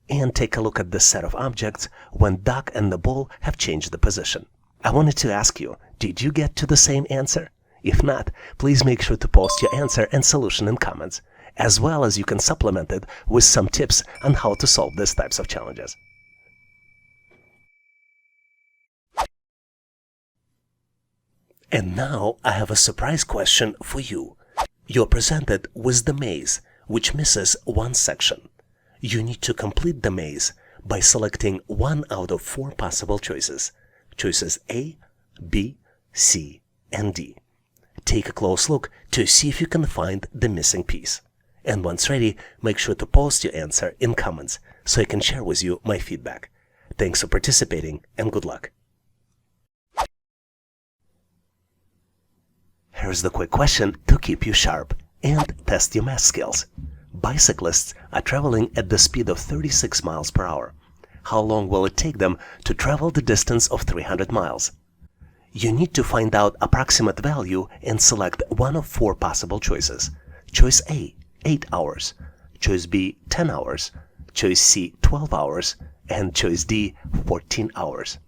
and take a look at this set of objects when duck and the ball have changed the position. I wanted to ask you, did you get to the same answer? If not, please make sure to post your answer and solution in comments, as well as you can supplement it with some tips on how to solve these types of challenges. And now I have a surprise question for you. You're presented with the maze, which misses one section. You need to complete the maze by selecting 1 out of 4 possible choices. Choices A, B, C, and D. Take a close look to see if you can find the missing piece. And once ready, make sure to post your answer in comments so I can share with you my feedback. Thanks for participating and good luck. Here's the quick question to keep you sharp and test your math skills. Bicyclists are traveling at the speed of 36 miles per hour. How long will it take them to travel the distance of 300 miles? You need to find out approximate value and select 1 of 4 possible choices. Choice A, 8 hours. Choice B, 10 hours. Choice C, 12 hours. And choice D, 14 hours.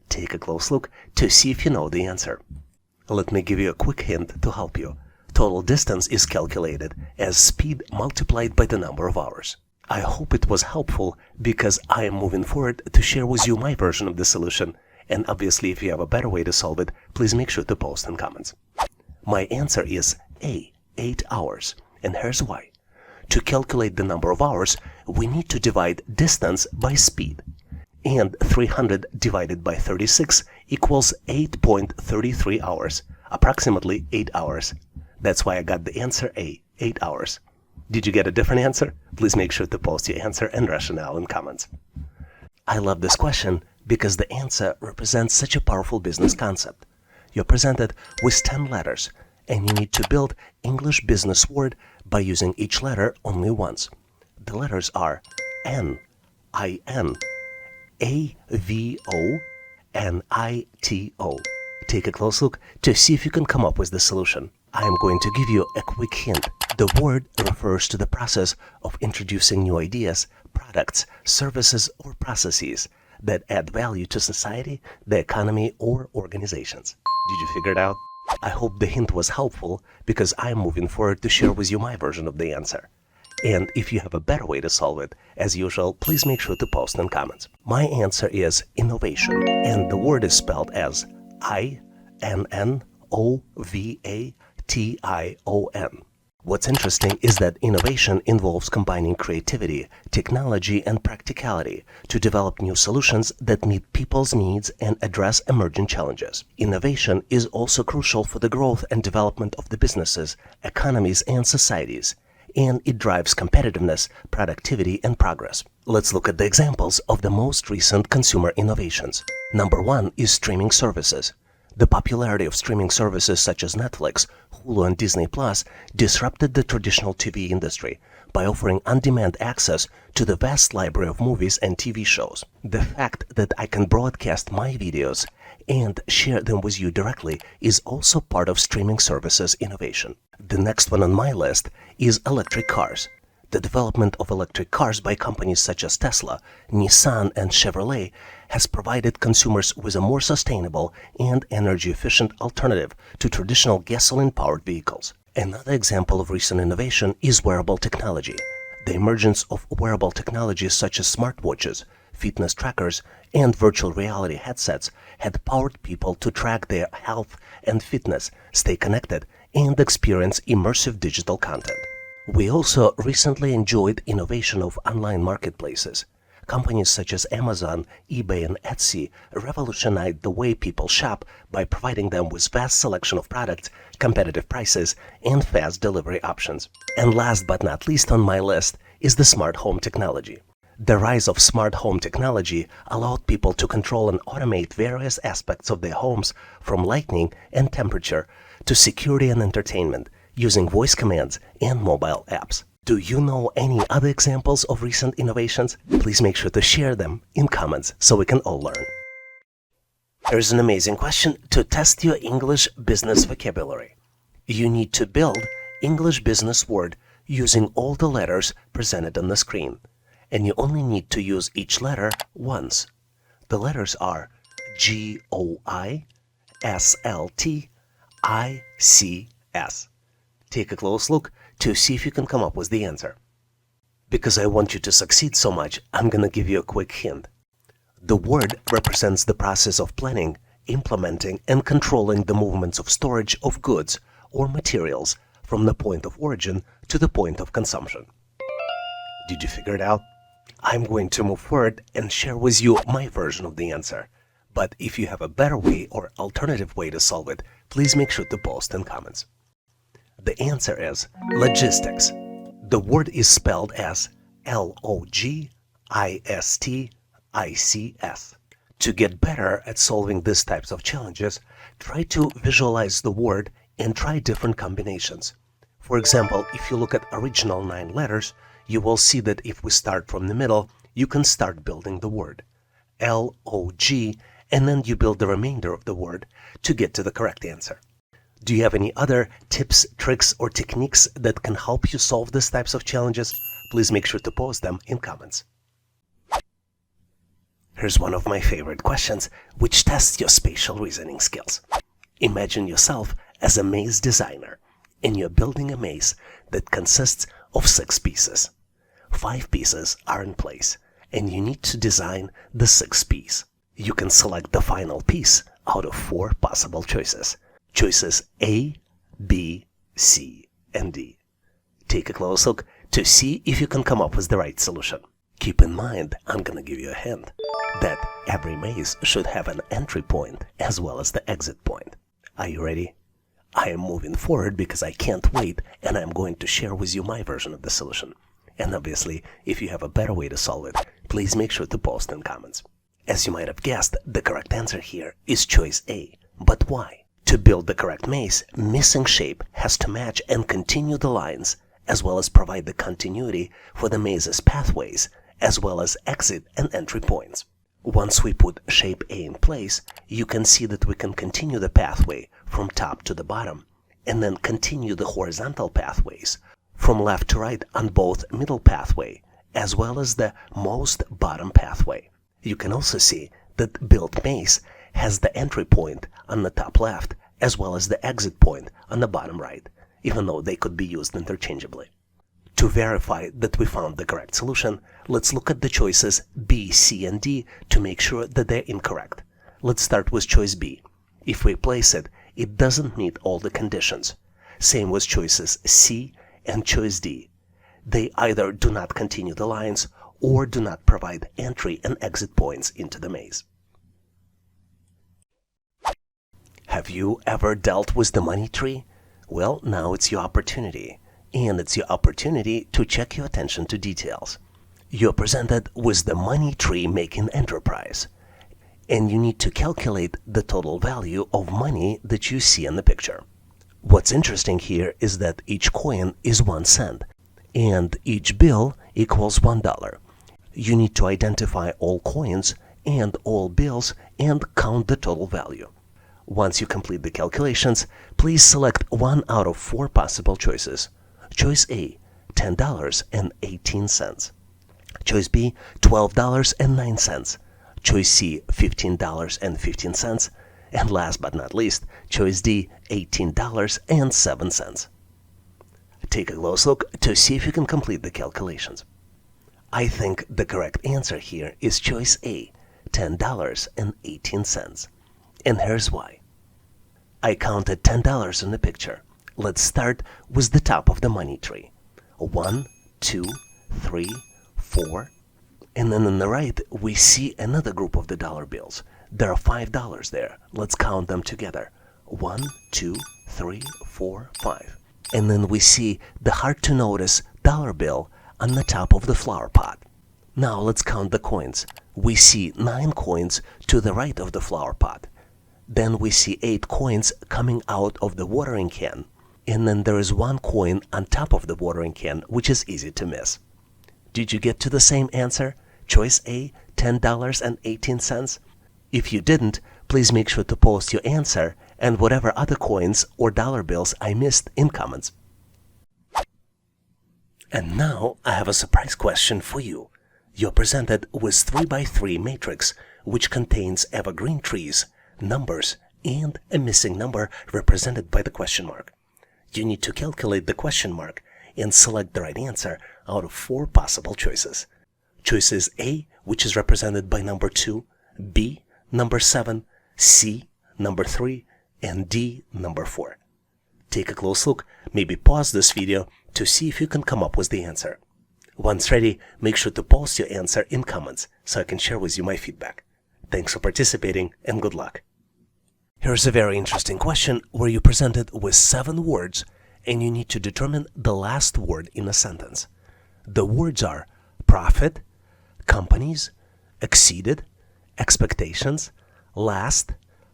Take a close look to see if you know the answer. Let me give you a quick hint to help you. Total distance is calculated as speed multiplied by the number of hours. I hope it was helpful because I am moving forward to share with you my version of the solution. And obviously, if you have a better way to solve it, please make sure to post in comments. My answer is A, 8 hours. And here's why. To calculate the number of hours, we need to divide distance by speed. And 300 divided by 36 equals 8.33 hours, approximately 8 hours. That's why I got the answer A, 8 hours. Did you get a different answer? Please make sure to post your answer and rationale in comments. I love this question because the answer represents such a powerful business concept. You're presented with 10 letters, and you need to build English business word by using each letter only once. The letters are N, I-N, A-V-O, and I-T-O. Take a close look to see if you can come up with the solution. I am going to give you a quick hint. The word refers to the process of introducing new ideas, products, services, or processes that add value to society, the economy, or organizations. Did you figure it out? I hope the hint was helpful because I'm moving forward to share with you my version of the answer. And if you have a better way to solve it, as usual, please make sure to post in comments. My answer is innovation, and the word is spelled as INNOVATION. What's interesting is that innovation involves combining creativity, technology, and practicality to develop new solutions that meet people's needs and address emerging challenges. Innovation is also crucial for the growth and development of the businesses, economies, and societies, and it drives competitiveness, productivity, and progress. Let's look at the examples of the most recent consumer innovations. Number 1 is streaming services. The popularity of streaming services such as Netflix, Hulu, and Disney Plus disrupted the traditional TV industry by offering on-demand access to the vast library of movies and TV shows. The fact that I can broadcast my videos and share them with you directly is also part of streaming services innovation. The next one on my list is electric cars. The development of electric cars by companies such as Tesla, Nissan, and Chevrolet has provided consumers with a more sustainable and energy-efficient alternative to traditional gasoline-powered vehicles. Another example of recent innovation is wearable technology. The emergence of wearable technologies such as smartwatches, fitness trackers, and virtual reality headsets had powered people to track their health and fitness, stay connected, and experience immersive digital content. We also recently enjoyed innovation of online marketplaces. Companies such as Amazon, eBay, and Etsy revolutionized the way people shop by providing them with vast selection of products, competitive prices, and fast delivery options. And last but not least on my list is the smart home technology. The rise of smart home technology allowed people to control and automate various aspects of their homes, from lighting and temperature to security and entertainment, using voice commands and mobile apps. Do you know any other examples of recent innovations? Please make sure to share them in comments so we can all learn. Here's an amazing question to test your English business vocabulary. You need to build English business word using all the letters presented on the screen, and you only need to use each letter once. The letters are GOISLTICS. Take a close look to see if you can come up with the answer. Because I want you to succeed so much, I'm going to give you a quick hint. The word represents the process of planning, implementing, and controlling the movements of storage of goods or materials from the point of origin to the point of consumption. Did you figure it out? I'm going to move forward and share with you my version of the answer. But if you have a better way or alternative way to solve it, please make sure to post in comments. The answer is logistics. The word is spelled as LOGISTICS. To get better at solving these types of challenges, try to visualize the word and try different combinations. For example, if you look at original 9 letters, you will see that if we start from the middle, you can start building the word LOG, and then you build the remainder of the word to get to the correct answer. Do you have any other tips, tricks, or techniques that can help you solve these types of challenges? Please make sure to post them in comments. Here's one of my favorite questions, which tests your spatial reasoning skills. Imagine yourself as a maze designer, and you're building a maze that consists of 6 pieces. 5 pieces are in place, and you need to design the 6th piece. You can select the final piece out of 4 possible choices. Choices A, B, C, and D. Take a close look to see if you can come up with the right solution. Keep in mind, I'm gonna give you a hint, that every maze should have an entry point as well as the exit point. Are you ready? I am moving forward because I can't wait, and I'm going to share with you my version of the solution. And obviously, if you have a better way to solve it, please make sure to post in comments. As you might have guessed, the correct answer here is choice A. But why? To build the correct maze, missing shape has to match and continue the lines, as well as provide the continuity for the maze's pathways, as well as exit and entry points. Once we put shape A in place, you can see that we can continue the pathway from top to the bottom, and then continue the horizontal pathways from left to right on both middle pathway, as well as the most bottom pathway. You can also see that built maze has the entry point on the top left as well as the exit point on the bottom right, even though they could be used interchangeably. To verify that we found the correct solution, let's look at the choices B, C, and D to make sure that they're incorrect. Let's start with choice B. If we place it, it doesn't meet all the conditions. Same with choices C and choice D. They either do not continue the lines or do not provide entry and exit points into the maze. Have you ever dealt with the money tree? Well, now it's your opportunity. And it's your opportunity to check your attention to details. You're presented with the money tree making enterprise, and you need to calculate the total value of money that you see in the picture. What's interesting here is that each coin is 1 cent, and each bill equals $1. You need to identify all coins and all bills and count the total value. Once you complete the calculations, please select one out of 4 possible choices. Choice A, $10.18. Choice B, $12.09. Choice C, $15.15. And last but not least, choice D, $18.07. Take a close look to see if you can complete the calculations. I think the correct answer here is choice A, $10.18. And here's why. I counted $10 in the picture. Let's start with the top of the money tree. 1, 2, 3, 4. And then on the right, we see another group of the dollar bills. There are $5 there. Let's count them together. 1, 2, 3, 4, 5. And then we see the hard-to-notice dollar bill on the top of the flower pot. Now let's count the coins. We see 9 coins to the right of the flower pot. Then we see 8 coins coming out of the watering can. And then there is 1 coin on top of the watering can, which is easy to miss. Did you get to the same answer? Choice A, $10.18? If you didn't, please make sure to post your answer and whatever other coins or dollar bills I missed in comments. And now I have a surprise question for you. You're presented with 3x3 matrix, which contains evergreen trees, numbers, and a missing number represented by the question mark. You need to calculate the question mark and select the right answer out of 4 possible choices. Choices A, which is represented by number 2, B, number 7, C, number 3, and D, number 4. Take a close look, maybe pause this video to see if you can come up with the answer. Once ready, make sure to post your answer in comments so I can share with you my feedback. Thanks for participating and good luck. Here's a very interesting question where you're presented with 7 words and you need to determine the last word in a sentence. The words are profit, companies, exceeded, expectations, last,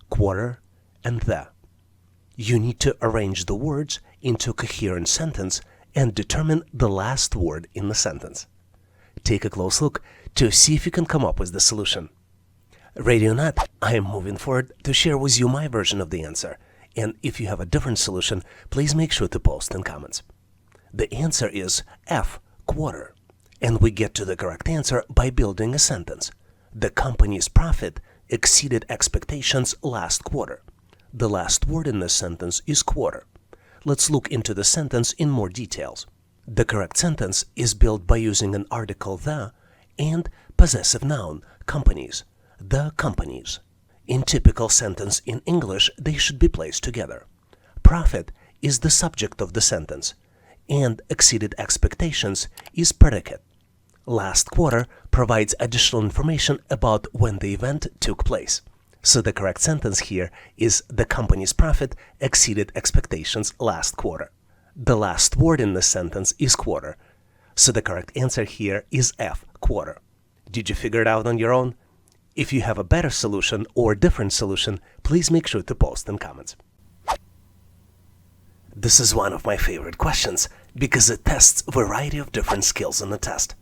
quarter, and the. You need to arrange the words into a coherent sentence and determine the last word in the sentence. Take a close look to see if you can come up with the solution. Ready or not, I am moving forward to share with you my version of the answer, and if you have a different solution, please make sure to post in comments. The answer is F, quarter, and we get to the correct answer by building a sentence. The company's profit exceeded expectations last quarter. The last word in this sentence is quarter. Let's look into the sentence in more details. The correct sentence is built by using an article the and possessive noun, companies. The companies. In typical sentence in English, they should be placed together. Profit is the subject of the sentence, and exceeded expectations is predicate. Last quarter provides additional information about when the event took place. So the correct sentence here is the company's profit exceeded expectations last quarter. The last word in this sentence is quarter. So the correct answer here is F, quarter. Did you figure it out on your own? If you have a better solution or different solution, please make sure to post in comments. This is one of my favorite questions because it tests a variety of different skills in the test.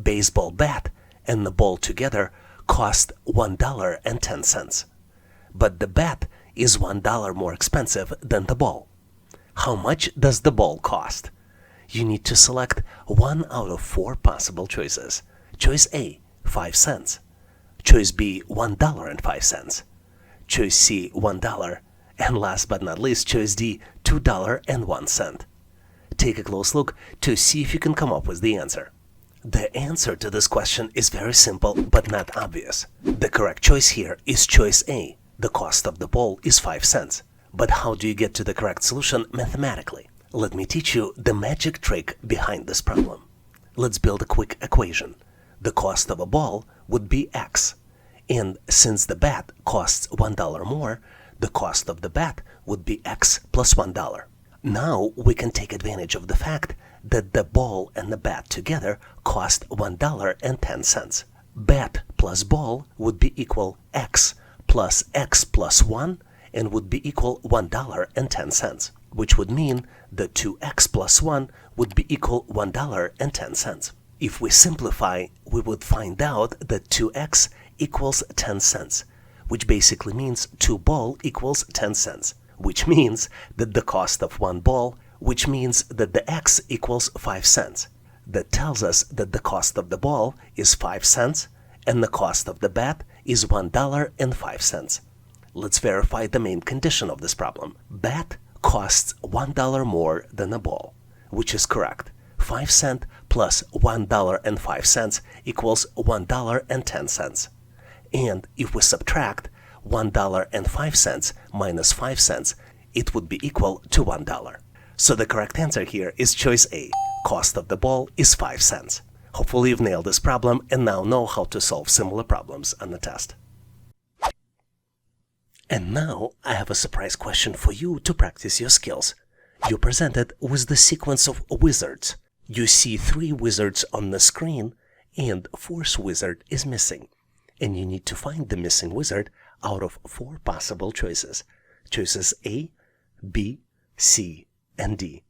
Baseball bat and the ball together cost $1.10. But the bat is $1 more expensive than the ball. How much does the ball cost? You need to select one out of 4 possible choices. Choice A, 5 cents. Choice B, $1.05. Choice C, $1. And last but not least, choice D, $2.01. Take a close look to see if you can come up with the answer. The answer to this question is very simple but not obvious. The correct choice here is choice A. The cost of the ball is 5 cents. But how do you get to the correct solution mathematically? Let me teach you the magic trick behind this problem. Let's build a quick equation. The cost of a ball would be X. And since the bat costs $1 more, the cost of the bat would be X plus $1. Now we can take advantage of the fact that the ball and the bat together cost $1.10. Bat plus ball would be equal X plus 1 and would be equal $1.10, which would mean that 2x plus 1 would be equal $1.10. If we simplify, we would find out that 2x equals 10 cents, which basically means 2 ball equals 10 cents, which means that the cost of 1 ball, which means that the x equals 5 cents. That tells us that the cost of the ball is 5 cents and the cost of the bat is $1.05. Let's verify the main condition of this problem. Bat costs $1 more than a ball, which is correct. 5 cents plus $1.05 equals $1.10. And if we subtract $1.05 minus 5 cents, it would be equal to $1. So the correct answer here is choice A. Cost of the ball is 5 cents. Hopefully you've nailed this problem and now know how to solve similar problems on the test. And now I have a surprise question for you to practice your skills. You're presented with the sequence of wizards. You see 3 wizards on the screen and 4th wizard is missing. And you need to find the missing wizard out of 4 possible choices. Choices A, B, C, and D.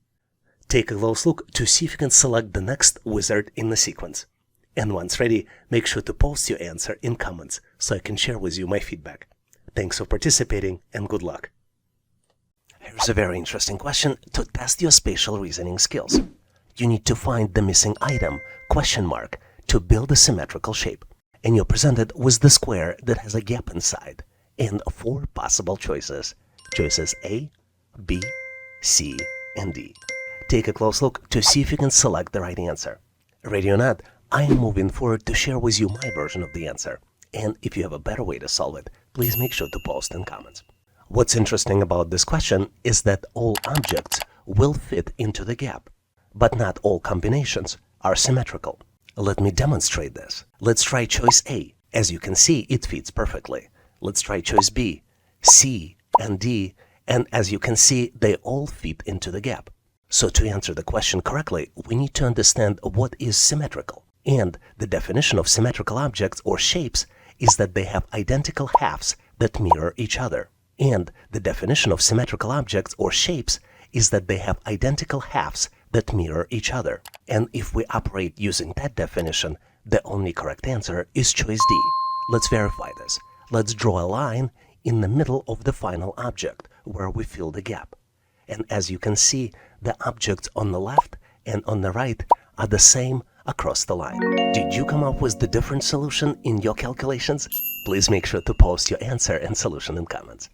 Take a close look to see if you can select the next wizard in the sequence. And once ready, make sure to post your answer in comments so I can share with you my feedback. Thanks for participating and good luck. Here's a very interesting question to test your spatial reasoning skills. You need to find the missing item, question mark, to build a symmetrical shape. And you're presented with the square that has a gap inside and 4 possible choices. Choices A, B, C, and D. Take a close look to see if you can select the right answer. Ready or not, I am moving forward to share with you my version of the answer. And if you have a better way to solve it, please make sure to post in comments. What's interesting about this question is that all objects will fit into the gap, but not all combinations are symmetrical. Let me demonstrate this. Let's try choice A. As you can see, it fits perfectly. Let's try choice B, C, and D, and as you can see, they all fit into the gap. So to answer the question correctly, we need to understand what is symmetrical. And the definition of symmetrical objects or shapes is that they have identical halves that mirror each other. And the definition of symmetrical objects or shapes is that they have identical halves that mirror each other. And if we operate using that definition, the only correct answer is choice D. Let's verify this. Let's draw a line in the middle of the final object where we fill the gap. And as you can see, the objects on the left and on the right are the same across the line. Did you come up with the different solution in your calculations? Please make sure to post your answer and solution in comments.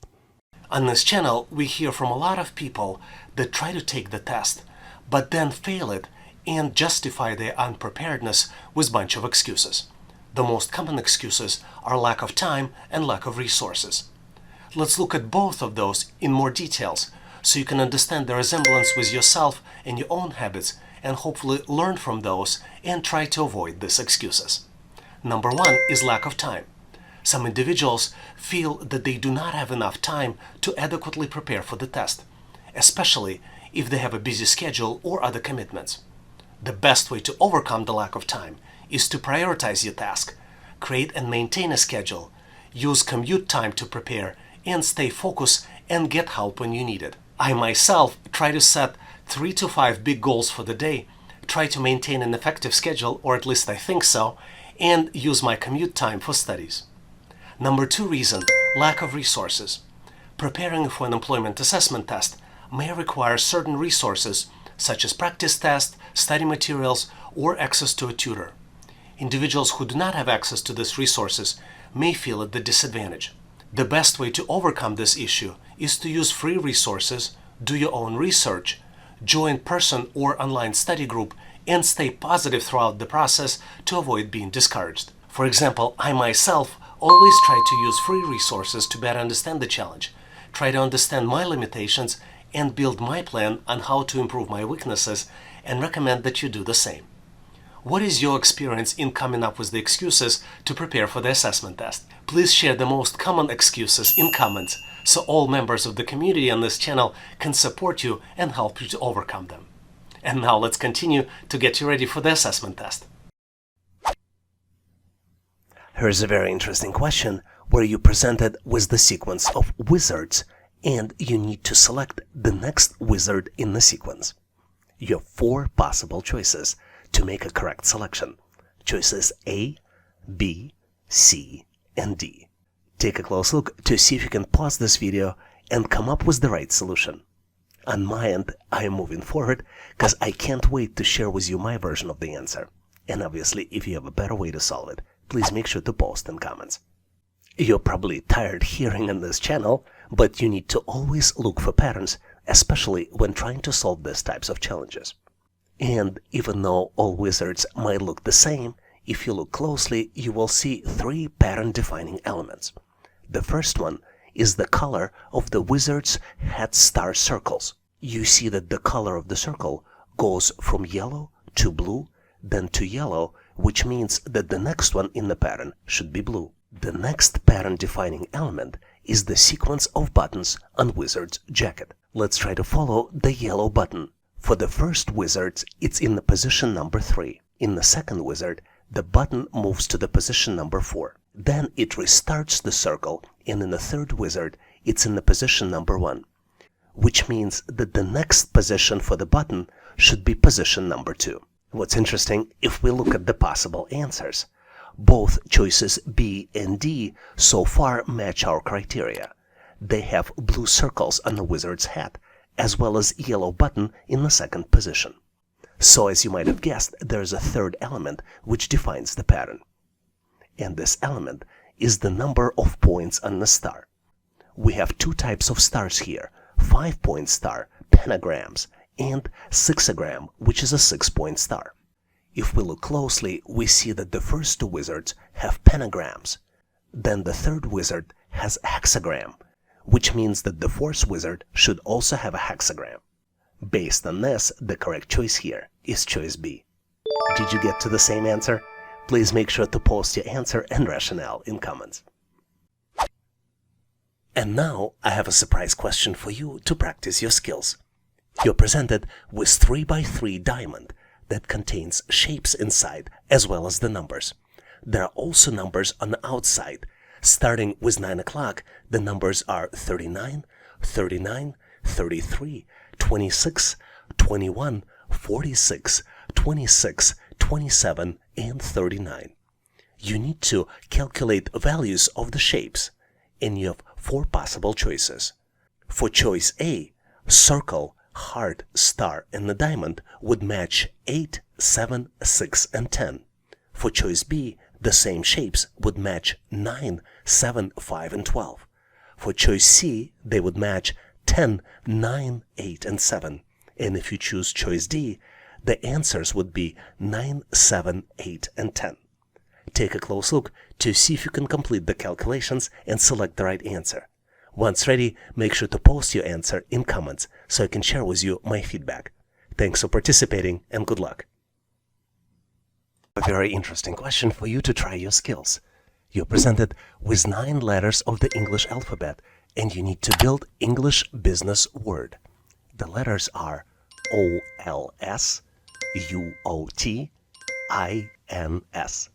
On this channel, we hear from a lot of people that try to take the test, but then fail it and justify their unpreparedness with a bunch of excuses. The most common excuses are lack of time and lack of resources. Let's look at both of those in more details so you can understand the resemblance with yourself and your own habits and hopefully learn from those and try to avoid these excuses. Number 1 is lack of time. Some individuals feel that they do not have enough time to adequately prepare for the test, especially if they have a busy schedule or other commitments. The best way to overcome the lack of time is to prioritize your task, create and maintain a schedule, use commute time to prepare, and stay focused and get help when you need it. I myself try to set 3 to 5 big goals for the day, try to maintain an effective schedule, or at least I think so, and use my commute time for studies. Number 2 reason, lack of resources. Preparing for an employment assessment test may require certain resources such as practice tests, study materials, or access to a tutor. Individuals who do not have access to these resources may feel at the disadvantage. The best way to overcome this issue is to use free resources, do your own research, join person or online study group, and stay positive throughout the process to avoid being discouraged. For example, I myself always try to use free resources to better understand the challenge, try to understand my limitations, and build my plan on how to improve my weaknesses, and recommend that you do the same. What is your experience in coming up with the excuses to prepare for the assessment test? Please share the most common excuses in comments so all members of the community on this channel can support you and help you to overcome them. And now let's continue to get you ready for the assessment test. Here's a very interesting question where you're presented with the sequence of wizards and you need to select the next wizard in the sequence. You have 4 possible choices to make a correct selection. Choices A, B, C, and D. Take a close look to see if you can pause this video and come up with the right solution. On my end, I am moving forward because I can't wait to share with you my version of the answer. And obviously, if you have a better way to solve it, please make sure to post in comments. You're probably tired hearing on this channel, but you need to always look for patterns, especially when trying to solve these types of challenges. And even though all wizards might look the same, if you look closely, you will see 3 pattern-defining elements. The first one is the color of the wizard's head star circles. You see that the color of the circle goes from yellow to blue, then to yellow, which means that the next one in the pattern should be blue. The next pattern-defining element is the sequence of buttons on wizard's jacket. Let's try to follow the yellow button. For the first wizard, it's in the position number 3. In the second wizard, the button moves to the position number 4. Then it restarts the circle, and in the third wizard, it's in the position number 1. Which means that the next position for the button should be position number 2. What's interesting, if we look at the possible answers, both choices B and D so far match our criteria. They have blue circles on the wizard's head, as well as yellow button in the second position. So as you might have guessed, there's a third element which defines the pattern. And this element is the number of points on the star. We have 2 types of stars here, 5-point star, pentagrams, and sixagram, which is a 6-point star. If we look closely, we see that the first 2 wizards have pentagrams. Then the third wizard has hexagram, which means that the fourth wizard should also have a hexagram. Based on this, the correct choice here is choice B. Did you get to the same answer? Please make sure to post your answer and rationale in comments. And now I have a surprise question for you to practice your skills. You're presented with 3x3 diamond that contains shapes inside as well as the numbers. There are also numbers on the outside. Starting with 9 o'clock, the numbers are 39, 39, 33, 26, 21, 46, 26, 27, and 39. You need to calculate values of the shapes, and you have 4 possible choices. For choice A, circle, heart, star, and the diamond would match 8, 7, 6, and 10. For choice B, the same shapes would match 9, 7, 5, and 12. For choice C, they would match 10, 9, 8, and 7. And if you choose choice D, the answers would be 9, 7, 8, and 10. Take a close look to see if you can complete the calculations and select the right answer. Once ready, make sure to post your answer in comments so I can share with you my feedback. Thanks for participating and good luck. A very interesting question for you to try your skills. You're presented with 9 letters of the English alphabet and you need to build English business word. The letters are O-L-S, U-O-T, I-N-S.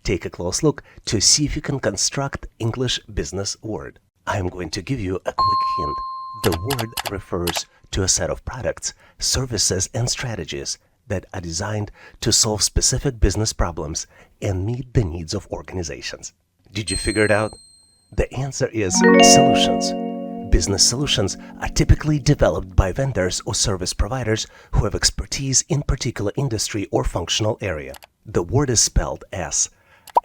Take a close look to see if you can construct English business word. I am going to give you a quick hint. The word refers to a set of products, services, and strategies that are designed to solve specific business problems and meet the needs of organizations. Did you figure it out? The answer is solutions. Business solutions are typically developed by vendors or service providers who have expertise in particular industry or functional area. The word is spelled as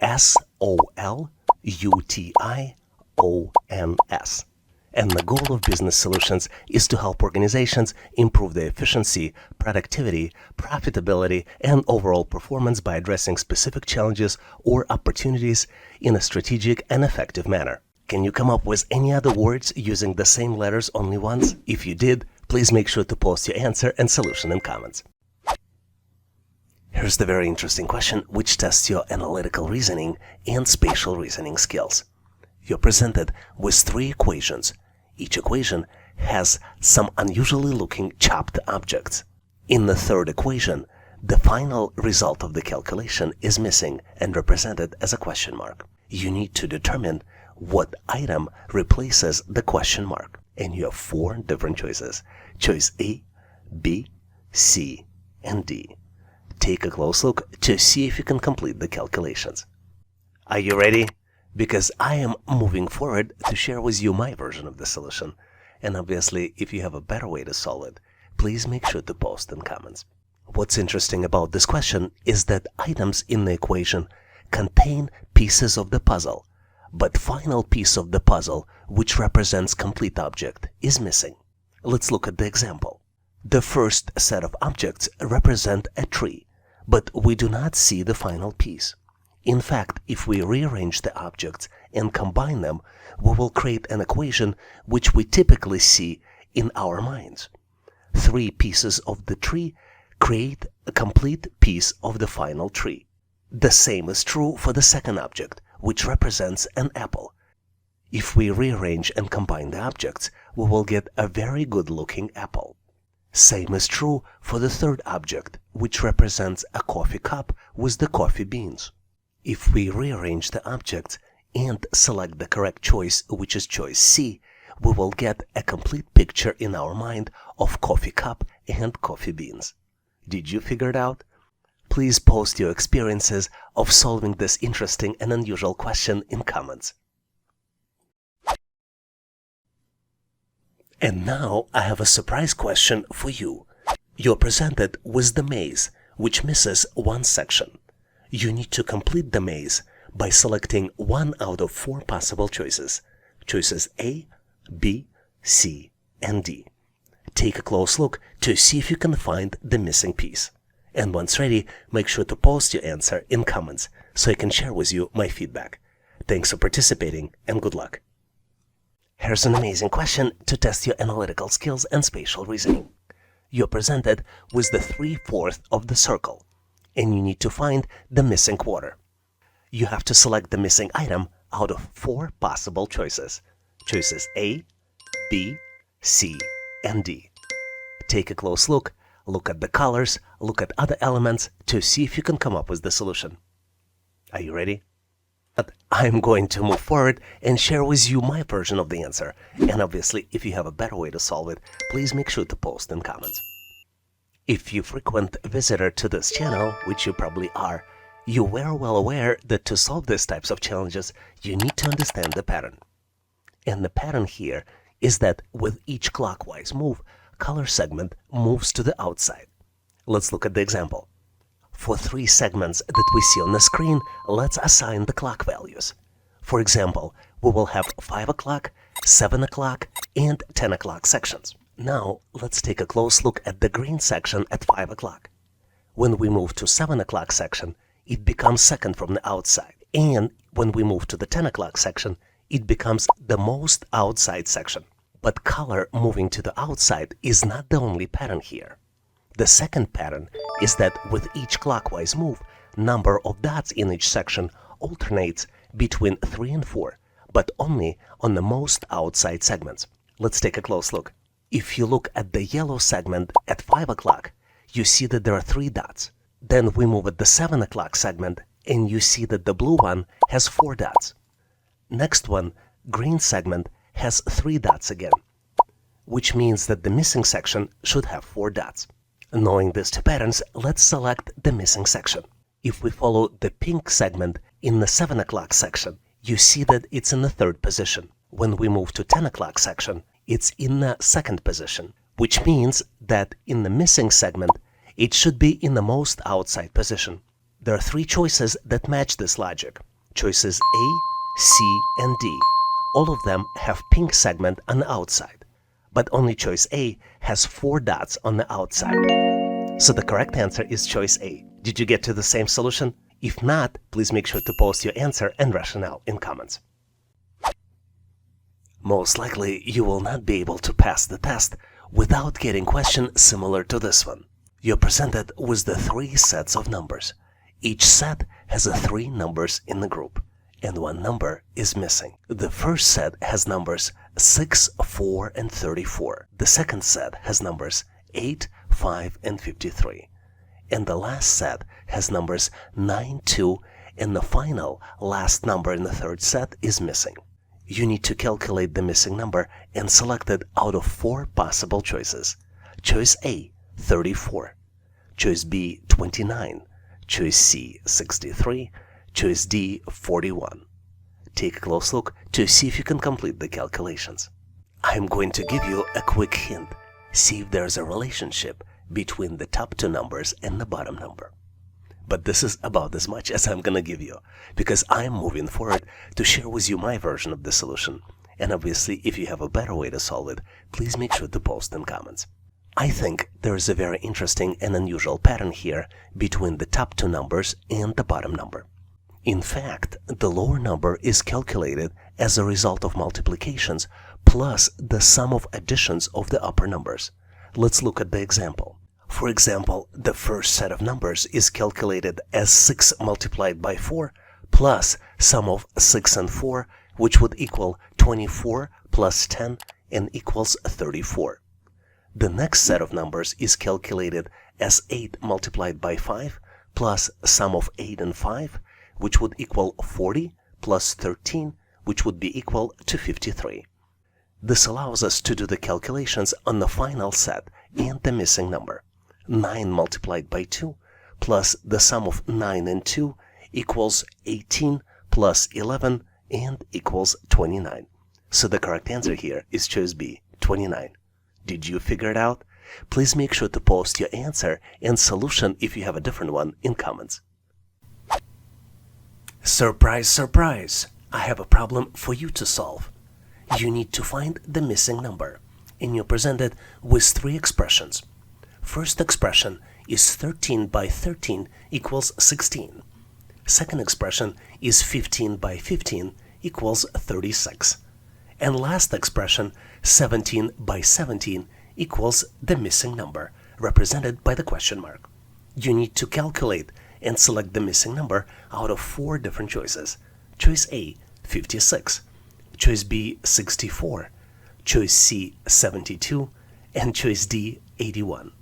SOLUTIONS. And the goal of business solutions is to help organizations improve their efficiency, productivity, profitability, and overall performance by addressing specific challenges or opportunities in a strategic and effective manner. Can you come up with any other words using the same letters only once? If you did, please make sure to post your answer and solution in comments. Here's the very interesting question, which tests your analytical reasoning and spatial reasoning skills. You're presented with 3 equations. Each equation has some unusually looking chopped objects. In the third equation, the final result of the calculation is missing and represented as a question mark. You need to determine what item replaces the question mark. And you have 4 different choices. Choice A, B, C, and D. Take a close look to see if you can complete the calculations. Are you ready? Because I am moving forward to share with you my version of the solution. And obviously, if you have a better way to solve it, please make sure to post in comments. What's interesting about this question is that items in the equation contain pieces of the puzzle, but final piece of the puzzle, which represents complete object, is missing. Let's look at the example. The first set of objects represent a tree, but we do not see the final piece. In fact, if we rearrange the objects and combine them, we will create an equation which we typically see in our minds. 3 pieces of the tree create a complete piece of the final tree. The same is true for the second object, which represents an apple. If we rearrange and combine the objects, we will get a very good-looking apple. Same is true for the third object, which represents a coffee cup with the coffee beans. If we rearrange the objects and select the correct choice, which is choice C, we will get a complete picture in our mind of coffee cup and coffee beans. Did you figure it out? Please post your experiences of solving this interesting and unusual question in comments. And now I have a surprise question for you. You're presented with the maze, which misses one section. You need to complete the maze by selecting 1 out of 4 possible choices. Choices A, B, C, and D. Take a close look to see if you can find the missing piece. And once ready, make sure to post your answer in comments so I can share with you my feedback. Thanks for participating and good luck. Here's an amazing question to test your analytical skills and spatial reasoning. You're presented with the 3/4 of the circle, and you need to find the missing quarter. You have to select the missing item out of 4 possible choices. Choices A, B, C, and D. Take a close look at the colors, look at other elements to see if you can come up with the solution. Are you ready? But I'm going to move forward and share with you my version of the answer. And obviously, if you have a better way to solve it, please make sure to post in comments. If you're a frequent visitor to this channel, which you probably are, you were well aware that to solve these types of challenges, you need to understand the pattern. And the pattern here is that with each clockwise move, color segment moves to the outside. Let's look at the example. For 3 segments that we see on the screen, let's assign the clock values. For example, we will have 5 o'clock, 7 o'clock, and 10 o'clock sections. Now, let's take a close look at the green section at 5 o'clock. When we move to 7 o'clock section, it becomes second from the outside. And when we move to the 10 o'clock section, it becomes the most outside section. But color moving to the outside is not the only pattern here. The second pattern is that with each clockwise move, number of dots in each section alternates between 3 and 4, but only on the most outside segments. Let's take a close look. If you look at the yellow segment at 5 o'clock, you see that there are 3 dots. Then we move at the 7 o'clock segment, and you see that the blue one has 4 dots. Next one, green segment, has 3 dots again, which means that the missing section should have 4 dots. Knowing these 2 patterns, let's select the missing section. If we follow the pink segment in the 7 o'clock section, you see that it's in the 3rd position. When we move to 10 o'clock section, it's in the 2nd position, which means that in the missing segment, it should be in the most outside position. There are three choices that match this logic. Choices A, C, and D. All of them have pink segment on the outside, but only choice A has 4 dots on the outside. So the correct answer is choice A. Did you get to the same solution? If not, please make sure to post your answer and rationale in comments. Most likely, you will not be able to pass the test without getting questions similar to this one. You're presented with the 3 sets of numbers. Each set has 3 numbers in the group, and 1 number is missing. The first set has numbers 6, 4, and 34. The second set has numbers 8, 5, and 53. And the last set has numbers 9, 2, and the final last number in the third set is missing. You need to calculate the missing number and select it out of 4 possible choices. Choice A, 34. Choice B, 29. Choice C, 63. Choice D, 41. Take a close look to see if you can complete the calculations. I'm going to give you a quick hint. See if there's a relationship between the top 2 numbers and the bottom number. But this is about as much as I'm gonna give you, because I'm moving forward to share with you my version of the solution. And obviously, if you have a better way to solve it, please make sure to post in comments. I think there is a very interesting and unusual pattern here between the top 2 numbers and the bottom number. In fact, the lower number is calculated as a result of multiplications plus the sum of additions of the upper numbers. Let's look at the example. For example, the first set of numbers is calculated as 6 multiplied by 4 plus sum of 6 and 4, which would equal 24 plus 10 and equals 34. The next set of numbers is calculated as 8 multiplied by 5 plus sum of 8 and 5, which would equal 40 plus 13, which would be equal to 53. This allows us to do the calculations on the final set and the missing number. 9 multiplied by 2 plus the sum of 9 and 2 equals 18 plus 11 and equals 29. So the correct answer here is choice B, 29. Did you figure it out? Please make sure to post your answer and solution if you have a different one in comments. Surprise, surprise! I have a problem for you to solve. You need to find the missing number, and you're presented with 3 expressions. First expression is 13 by 13 equals 16. Second expression is 15 by 15 equals 36. And last expression, 17 by 17 equals the missing number, represented by the question mark. You need to calculate and select the missing number out of 4 different choices. Choice A, 56. Choice B, 64. Choice C, 72. And choice D, 81.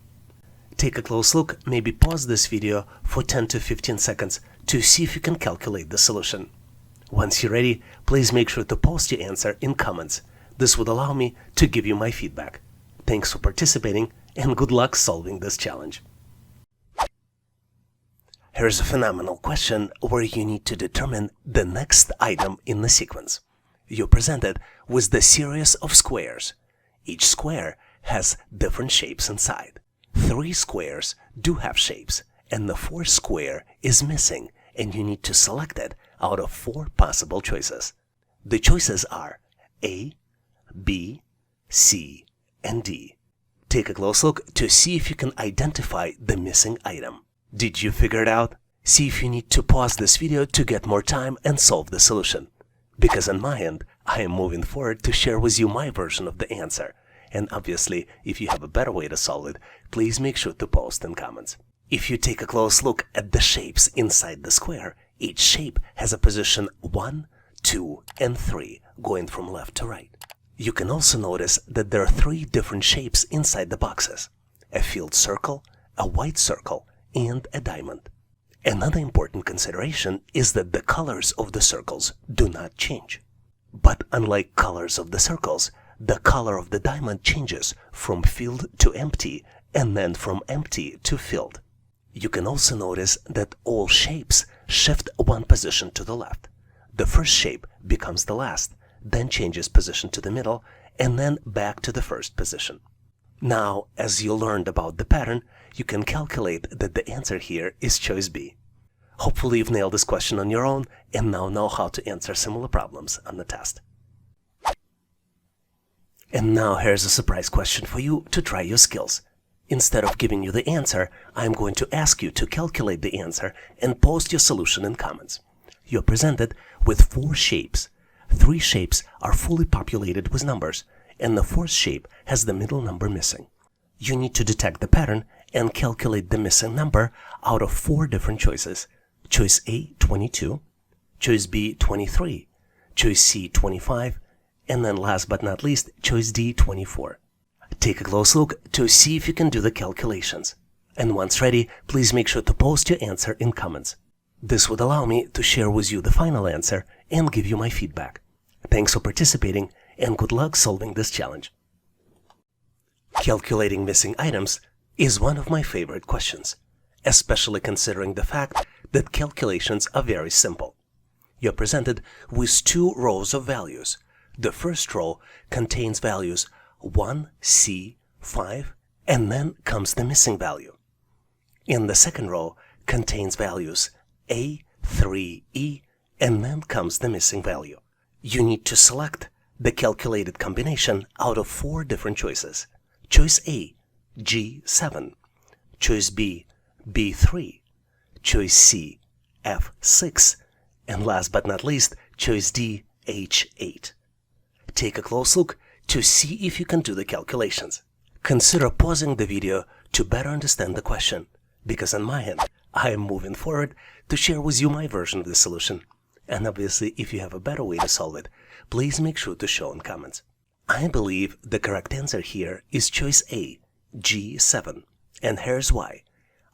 Take a close look, maybe pause this video for 10 to 15 seconds to see if you can calculate the solution. Once you're ready, please make sure to post your answer in comments. This would allow me to give you my feedback. Thanks for participating and good luck solving this challenge. Here's a phenomenal question where you need to determine the next item in the sequence. You're presented with the series of squares. Each square has different shapes inside. 3 squares do have shapes, and the 4th square is missing, and you need to select it out of 4 possible choices. The choices are A, B, C, and D. Take a close look to see if you can identify the missing item. Did you figure it out? See if you need to pause this video to get more time and solve the solution. Because on my end, I am moving forward to share with you my version of the answer. And obviously, if you have a better way to solve it, please make sure to post in comments. If you take a close look at the shapes inside the square, each shape has a position 1, 2, and 3, going from left to right. You can also notice that there are 3 different shapes inside the boxes: a filled circle, a white circle, and a diamond. Another important consideration is that the colors of the circles do not change. But unlike colors of the circles, the color of the diamond changes from filled to empty and then from empty to filled. You can also notice that all shapes shift 1 position to the left. The first shape becomes the last, then changes position to the middle, and then back to the first position. Now, as you learned about the pattern, you can calculate that the answer here is choice B. Hopefully you've nailed this question on your own and now know how to answer similar problems on the test. And now here's a surprise question for you to try your skills. Instead of giving you the answer, I'm going to ask you to calculate the answer and post your solution in comments. You're presented with 4 shapes. 3 shapes are fully populated with numbers, and the 4th shape has the middle number missing. You need to detect the pattern and calculate the missing number out of 4 different choices. Choice A, 22, choice B, 23, choice C, 25, and then last but not least, choice D, 24. Take a close look to see if you can do the calculations. And once ready, please make sure to post your answer in comments. This would allow me to share with you the final answer and give you my feedback. Thanks for participating and good luck solving this challenge. Calculating missing items is one of my favorite questions, especially considering the fact that calculations are very simple. You're presented with 2 rows of values. The first row contains values 1, C, 5, and then comes the missing value. In the second row contains values A, 3, E, and then comes the missing value. You need to select the calculated combination out of 4 different choices. Choice A, G7, choice B, B3, choice C, F6, and last but not least, choice D, H8. Take a close look to see if you can do the calculations. Consider pausing the video to better understand the question, because on my end, I am moving forward to share with you my version of the solution. And obviously, if you have a better way to solve it, please make sure to show in comments. I believe the correct answer here is choice A, G7, and here's why.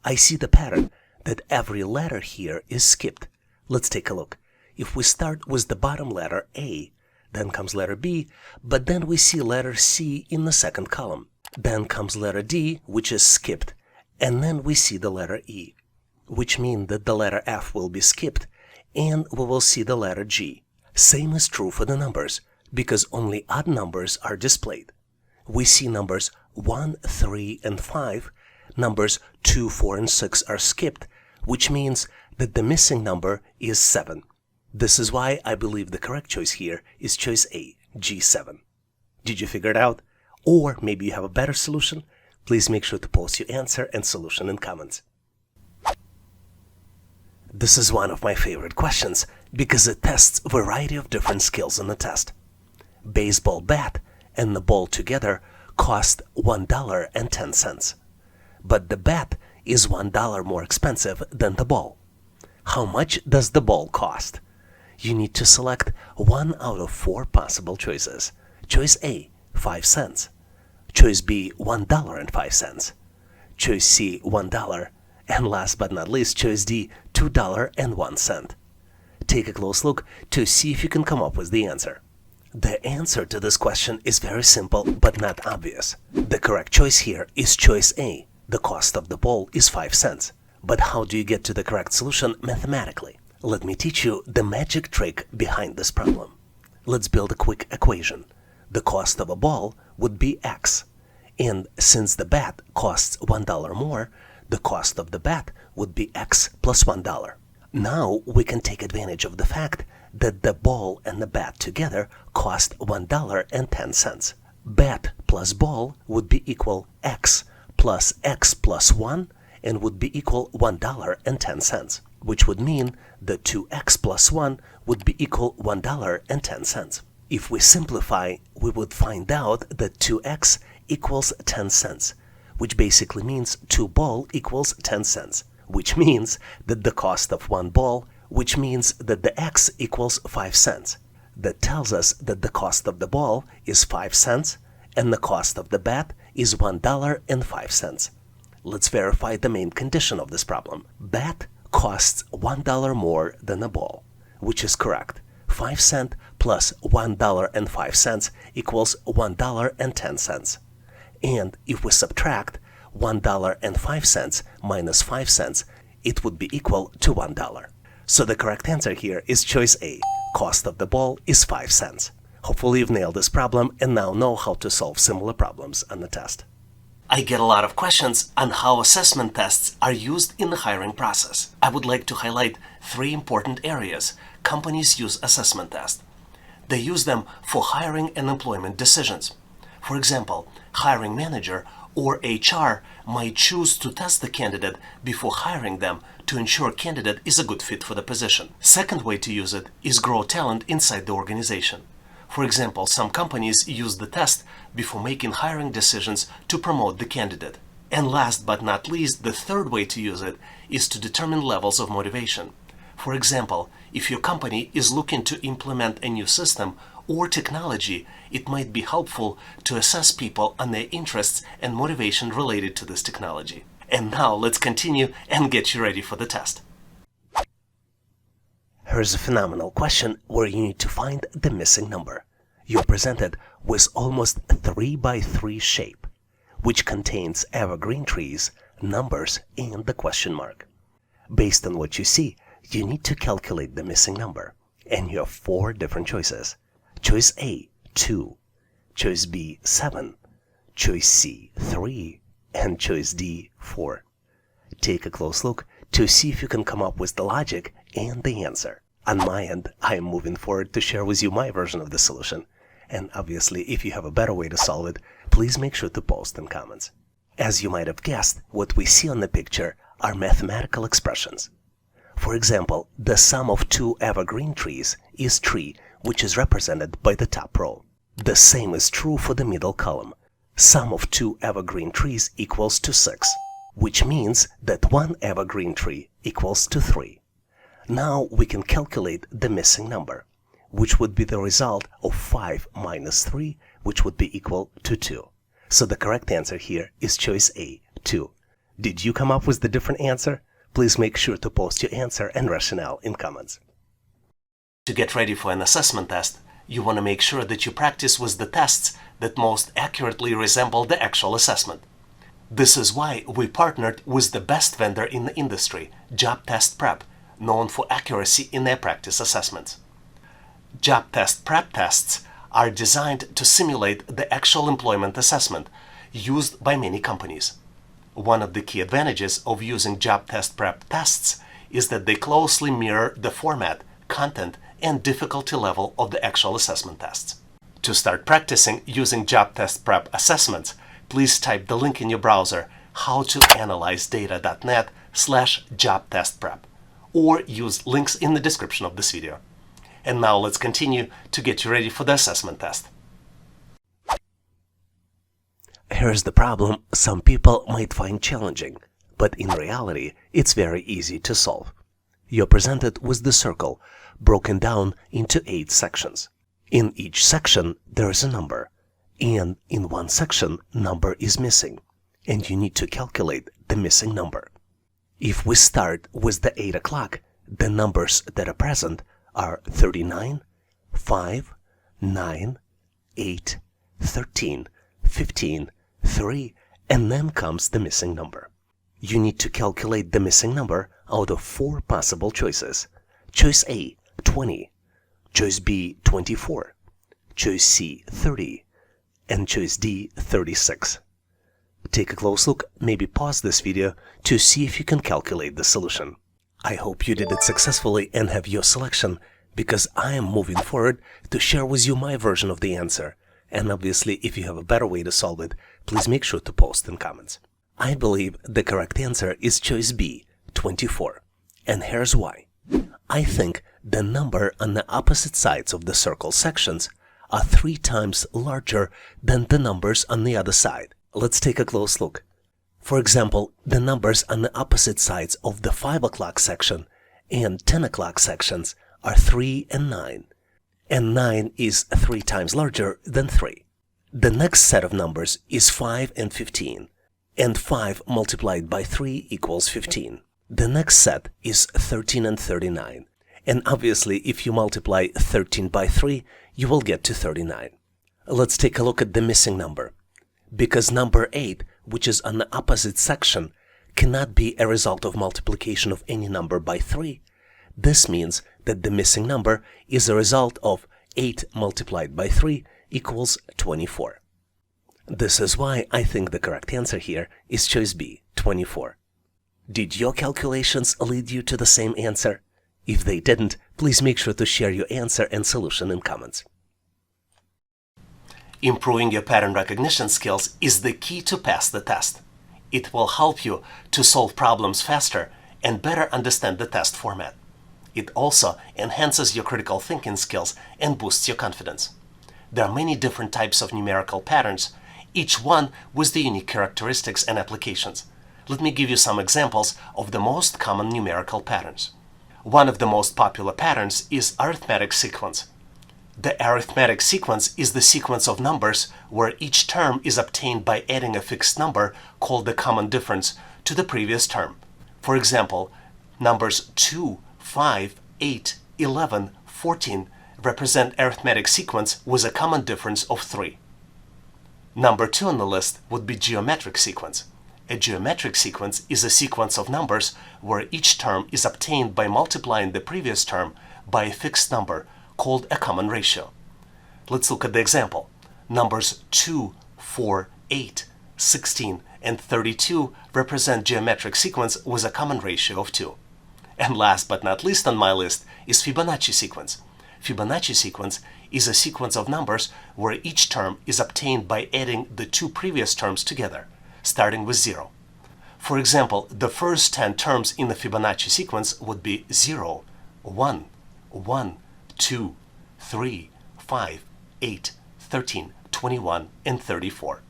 I see the pattern that every letter here is skipped. Let's take a look. If we start with the bottom letter A, then comes letter B, but then we see letter C in the second column. Then comes letter D, which is skipped, and then we see the letter E, which means that the letter F will be skipped, and we will see the letter G. Same is true for the numbers, because only odd numbers are displayed. We see numbers 1, 3, and 5. Numbers 2, 4, and 6 are skipped, which means that the missing number is 7. This is why I believe the correct choice here is choice A, G7. Did you figure it out? Or maybe you have a better solution? Please make sure to post your answer and solution in comments. This is one of my favorite questions because it tests a variety of different skills on the test. Baseball bat and the ball together cost $1.10. But the bat is $1 more expensive than the ball. How much does the ball cost? You need to select 1 out of 4 possible choices. Choice A, 5 cents. Choice B, $1.05. Choice C, $1. And last but not least, choice D, $2.01. Take a close look to see if you can come up with the answer. The answer to this question is very simple but not obvious. The correct choice here is choice A. The cost of the ball is 5 cents. But how do you get to the correct solution mathematically? Let me teach you the magic trick behind this problem. Let's build a quick equation. The cost of a ball would be X. And since the bat costs $1 more, the cost of the bat would be X plus $1. Now we can take advantage of the fact that the ball and the bat together cost $1.10. Bat plus ball would be equal X plus 1 and would be equal $1.10, which would mean that 2x plus 1 would be equal $1.10. If we simplify, we would find out that 2x equals 10 cents, which basically means 2 ball equals 10 cents, which means that the cost of 1 ball, which means that the x equals 5 cents. That tells us that the cost of the ball is 5 cents and the cost of the bat is $1.05. Let's verify the main condition of this problem. Bat costs $1 more than a ball, which is correct. 5 cents plus $1.05 equals $1.10. And if we subtract $1.05 minus 5 cents, it would be equal to $1. So the correct answer here is choice A. Cost of the ball is 5 cents. Hopefully you've nailed this problem and now know how to solve similar problems on the test. I get a lot of questions on how assessment tests are used in the hiring process. I would like to highlight 3 important areas companies use assessment tests. They use them for hiring and employment decisions. For example, hiring manager or HR might choose to test the candidate before hiring them to ensure candidate is a good fit for the position. Second way to use it is grow talent inside the organization. For example, some companies use the test before making hiring decisions to promote the candidate. And last but not least, the third way to use it is to determine levels of motivation. For example, if your company is looking to implement a new system or technology, it might be helpful to assess people on their interests and motivation related to this technology. And now let's continue and get you ready for the test. Here's a phenomenal question where you need to find the missing number. You're presented with almost 3 by 3 shape, which contains evergreen trees, numbers, and the question mark. Based on what you see, you need to calculate the missing number, and you have 4 different choices. Choice A, 2, choice B, 7, choice C, 3, and choice D, 4. Take a close look to see if you can come up with the logic and the answer. On my end, I am moving forward to share with you my version of the solution. And obviously, if you have a better way to solve it, please make sure to post in comments. As you might have guessed, what we see on the picture are mathematical expressions. For example, the sum of 2 evergreen trees is tree, which is represented by the top row. The same is true for the middle column. Sum of 2 evergreen trees equals to 6, which means that 1 evergreen tree equals to 3. Now we can calculate the missing number, which would be the result of 5 minus 3, which would be equal to 2. So the correct answer here is choice A, 2. Did you come up with the different answer? Please make sure to post your answer and rationale in comments. To get ready for an assessment test, you want to make sure that you practice with the tests that most accurately resemble the actual assessment. This is why we partnered with the best vendor in the industry, Job Test Prep, known for accuracy in their practice assessments. Job Test Prep tests are designed to simulate the actual employment assessment used by many companies. One of the key advantages of using Job Test Prep tests is that they closely mirror the format, content, and difficulty level of the actual assessment tests. To start practicing using Job Test Prep assessments, please type the link in your browser howtoanalyzedata.net/jobtestprep or use links in the description of this video. And now let's continue to get you ready for the assessment test. Here's the problem some people might find challenging, but in reality, it's very easy to solve. You're presented with the circle broken down into 8 sections. In each section, there is a number, and in one section, number is missing, and you need to calculate the missing number. If we start with the 8 o'clock, the numbers that are present are 39, 5, 9, 8, 13, 15, 3, and then comes the missing number. You need to calculate the missing number out of 4 possible choices. Choice A, 20, choice B, 24, choice C, 30, and choice D, 36. Take a close look, maybe pause this video to see if you can calculate the solution. I hope you did it successfully and have your selection, because I am moving forward to share with you my version of the answer. And obviously, if you have a better way to solve it, please make sure to post in comments. I believe the correct answer is choice B, 24. And here's why. I think the number on the opposite sides of the circle sections are 3 times larger than the numbers on the other side. Let's take a close look. For example, the numbers on the opposite sides of the 5 o'clock section and 10 o'clock sections are 3 and 9. And 9 is 3 times larger than 3. The next set of numbers is 5 and 15. And 5 multiplied by 3 equals 15. The next set is 13 and 39. And obviously, if you multiply 13 by 3, you will get to 39. Let's take a look at the missing number. Because number 8, which is on the opposite section, cannot be a result of multiplication of any number by 3, this means that the missing number is a result of 8 multiplied by 3 equals 24. This is why I think the correct answer here is choice B, 24. Did your calculations lead you to the same answer? If they didn't, please make sure to share your answer and solution in comments. Improving your pattern recognition skills is the key to pass the test. It will help you to solve problems faster and better understand the test format. It also enhances your critical thinking skills and boosts your confidence. There are many different types of numerical patterns, each one with the unique characteristics and applications. Let me give you some examples of the most common numerical patterns. One of the most popular patterns is arithmetic sequence. The arithmetic sequence is the sequence of numbers where each term is obtained by adding a fixed number called the common difference to the previous term. For example, numbers 2, 5, 8, 11, 14 represent arithmetic sequence with a common difference of 3. Number 2 on the list would be geometric sequence. A geometric sequence is a sequence of numbers where each term is obtained by multiplying the previous term by a fixed number called a common ratio. Let's look at the example. Numbers 2, 4, 8, 16, and 32 represent geometric sequence with a common ratio of 2. And last but not least on my list is Fibonacci sequence. Fibonacci sequence is a sequence of numbers where each term is obtained by adding the two previous terms together, starting with 0. For example, the first 10 terms in the Fibonacci sequence would be 0, 1, 1, 2, 3, 5, 8, 13, 21, and 34.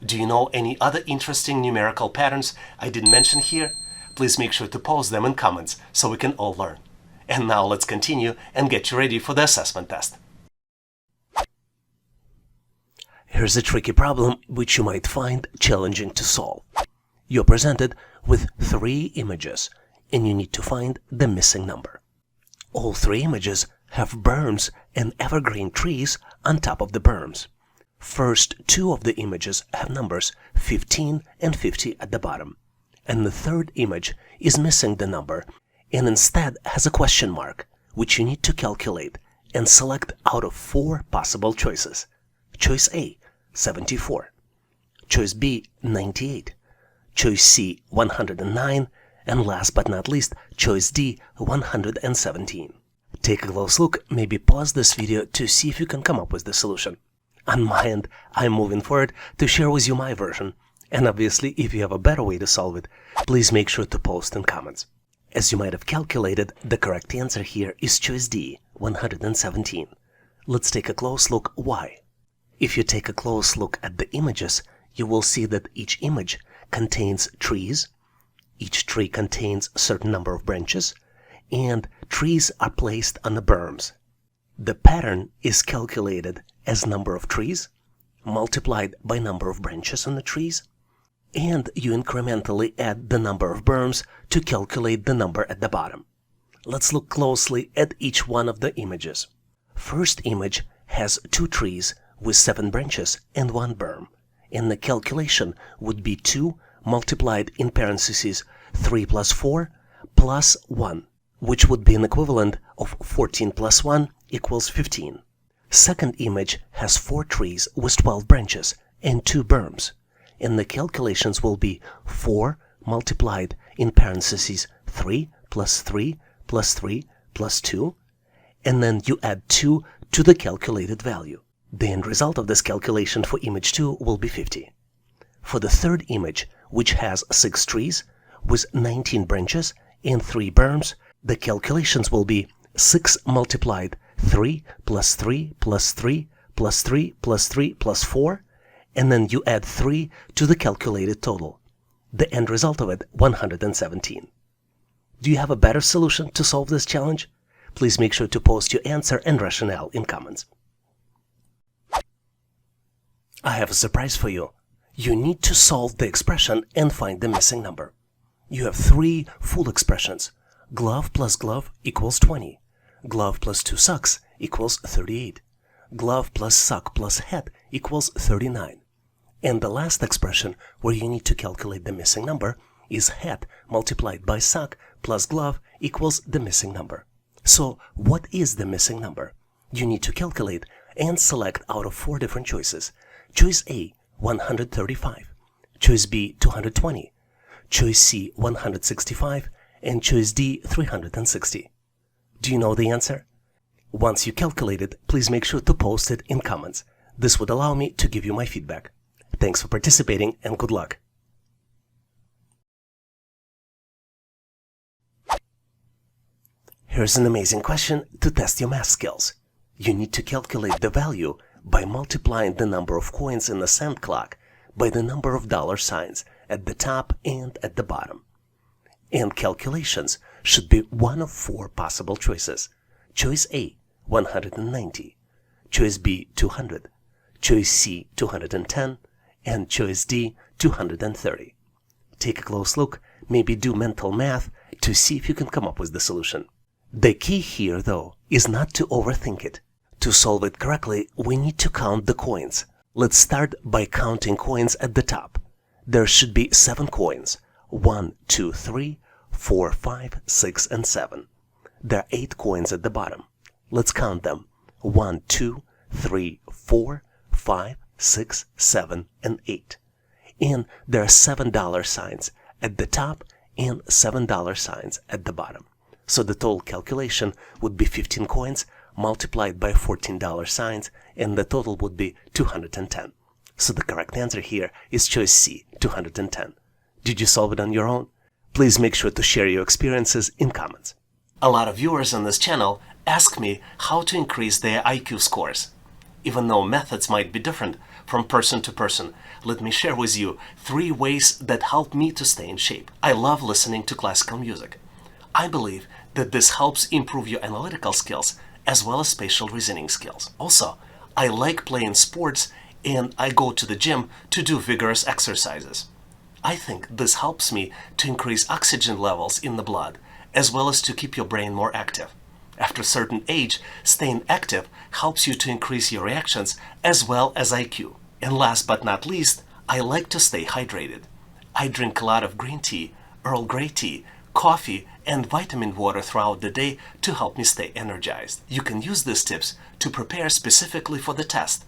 Do you know any other interesting numerical patterns I didn't mention here? Please make sure to post them in comments so we can all learn. And now let's continue and get you ready for the assessment test. Here's a tricky problem which you might find challenging to solve. You're presented with 3 images and you need to find the missing number. All 3 images have berms and evergreen trees on top of the berms. First 2 of the images have numbers 15 and 50 at the bottom, and the third image is missing the number and instead has a question mark, which you need to calculate and select out of 4 possible choices. Choice A, 74. Choice B, 98. Choice C, 109. And last but not least, choice D, 117. Take a close look, maybe pause this video to see if you can come up with the solution. On my end, I'm moving forward to share with you my version, and obviously if you have a better way to solve it, please make sure to post in comments. As you might have calculated, the correct answer here is choice D, 117. Let's take a close look why. If you take a close look at the images, you will see that each image contains trees, each tree contains a certain number of branches, and trees are placed on the berms. The pattern is calculated as number of trees multiplied by number of branches on the trees, and you incrementally add the number of berms to calculate the number at the bottom. Let's look closely at each one of the images. First image has 2 trees with 7 branches and 1 berm, and the calculation would be 2 multiplied in parentheses 3 plus 4 plus 1, which would be an equivalent of 14 plus 1 equals 15. Second image has 4 trees with 12 branches and 2 berms, and the calculations will be 4 multiplied in parentheses 3 plus 3 plus 3 plus 2, and then you add 2 to the calculated value. The end result of this calculation for image 2 will be 50. For the third image, which has 6 trees with 19 branches and 3 berms, the calculations will be 6 multiplied 3 plus 3 plus 3 plus 3 plus 3 plus 4, and then you add 3 to the calculated total. The end result of it, 117. Do you have a better solution to solve this challenge? Please make sure to post your answer and rationale in comments. I have a surprise for you. You need to solve the expression and find the missing number. You have 3 full expressions. Glove plus glove equals 20. Glove plus 2 socks equals 38. Glove plus sock plus hat equals 39. And the last expression where you need to calculate the missing number is hat multiplied by sock plus glove equals the missing number. So what is the missing number? You need to calculate and select out of 4 different choices. Choice A, 135, choice B 220, choice C 165, and choice D 360. Do you know the answer? Once you calculate it, please make sure to post it in comments. This would allow me to give you my feedback. Thanks for participating and good luck. Here's an amazing question to test your math skills. You need to calculate the value by multiplying the number of coins in the cent clock by the number of dollar signs at the top and at the bottom. And calculations should be one of four possible choices. Choice A, 190, choice B, 200, choice C, 210, and choice D, 230. Take a close look, maybe do mental math to see if you can come up with the solution. The key here, though, is not to overthink it. To solve it correctly, we need to count the coins. Let's start by counting coins at the top. There should be 7 coins. 1, 2, 3, 4, 5, 6, and 7. There are 8 coins at the bottom. Let's count them. 1, 2, 3, 4, 5, 6, 7, and 8. And there are $7 signs at the top and $7 signs at the bottom. So the total calculation would be 15 coins multiplied by $14 signs, and the total would be 210. So the correct answer here is choice C, 210. Did you solve it on your own? Please make sure to share your experiences in comments. A lot of viewers on this channel ask me how to increase their IQ scores. Even though methods might be different from person to person, let me share with you 3 ways that help me to stay in shape. I love listening to classical music. I believe that this helps improve your analytical skills as well as spatial reasoning skills. Also, I like playing sports and I go to the gym to do vigorous exercises. I think this helps me to increase oxygen levels in the blood as well as to keep your brain more active. After a certain age, staying active helps you to increase your reactions as well as IQ. And last but not least, I like to stay hydrated. I drink a lot of green tea, Earl Grey tea, coffee, and vitamin water throughout the day to help me stay energized. You can use these tips to prepare specifically for the test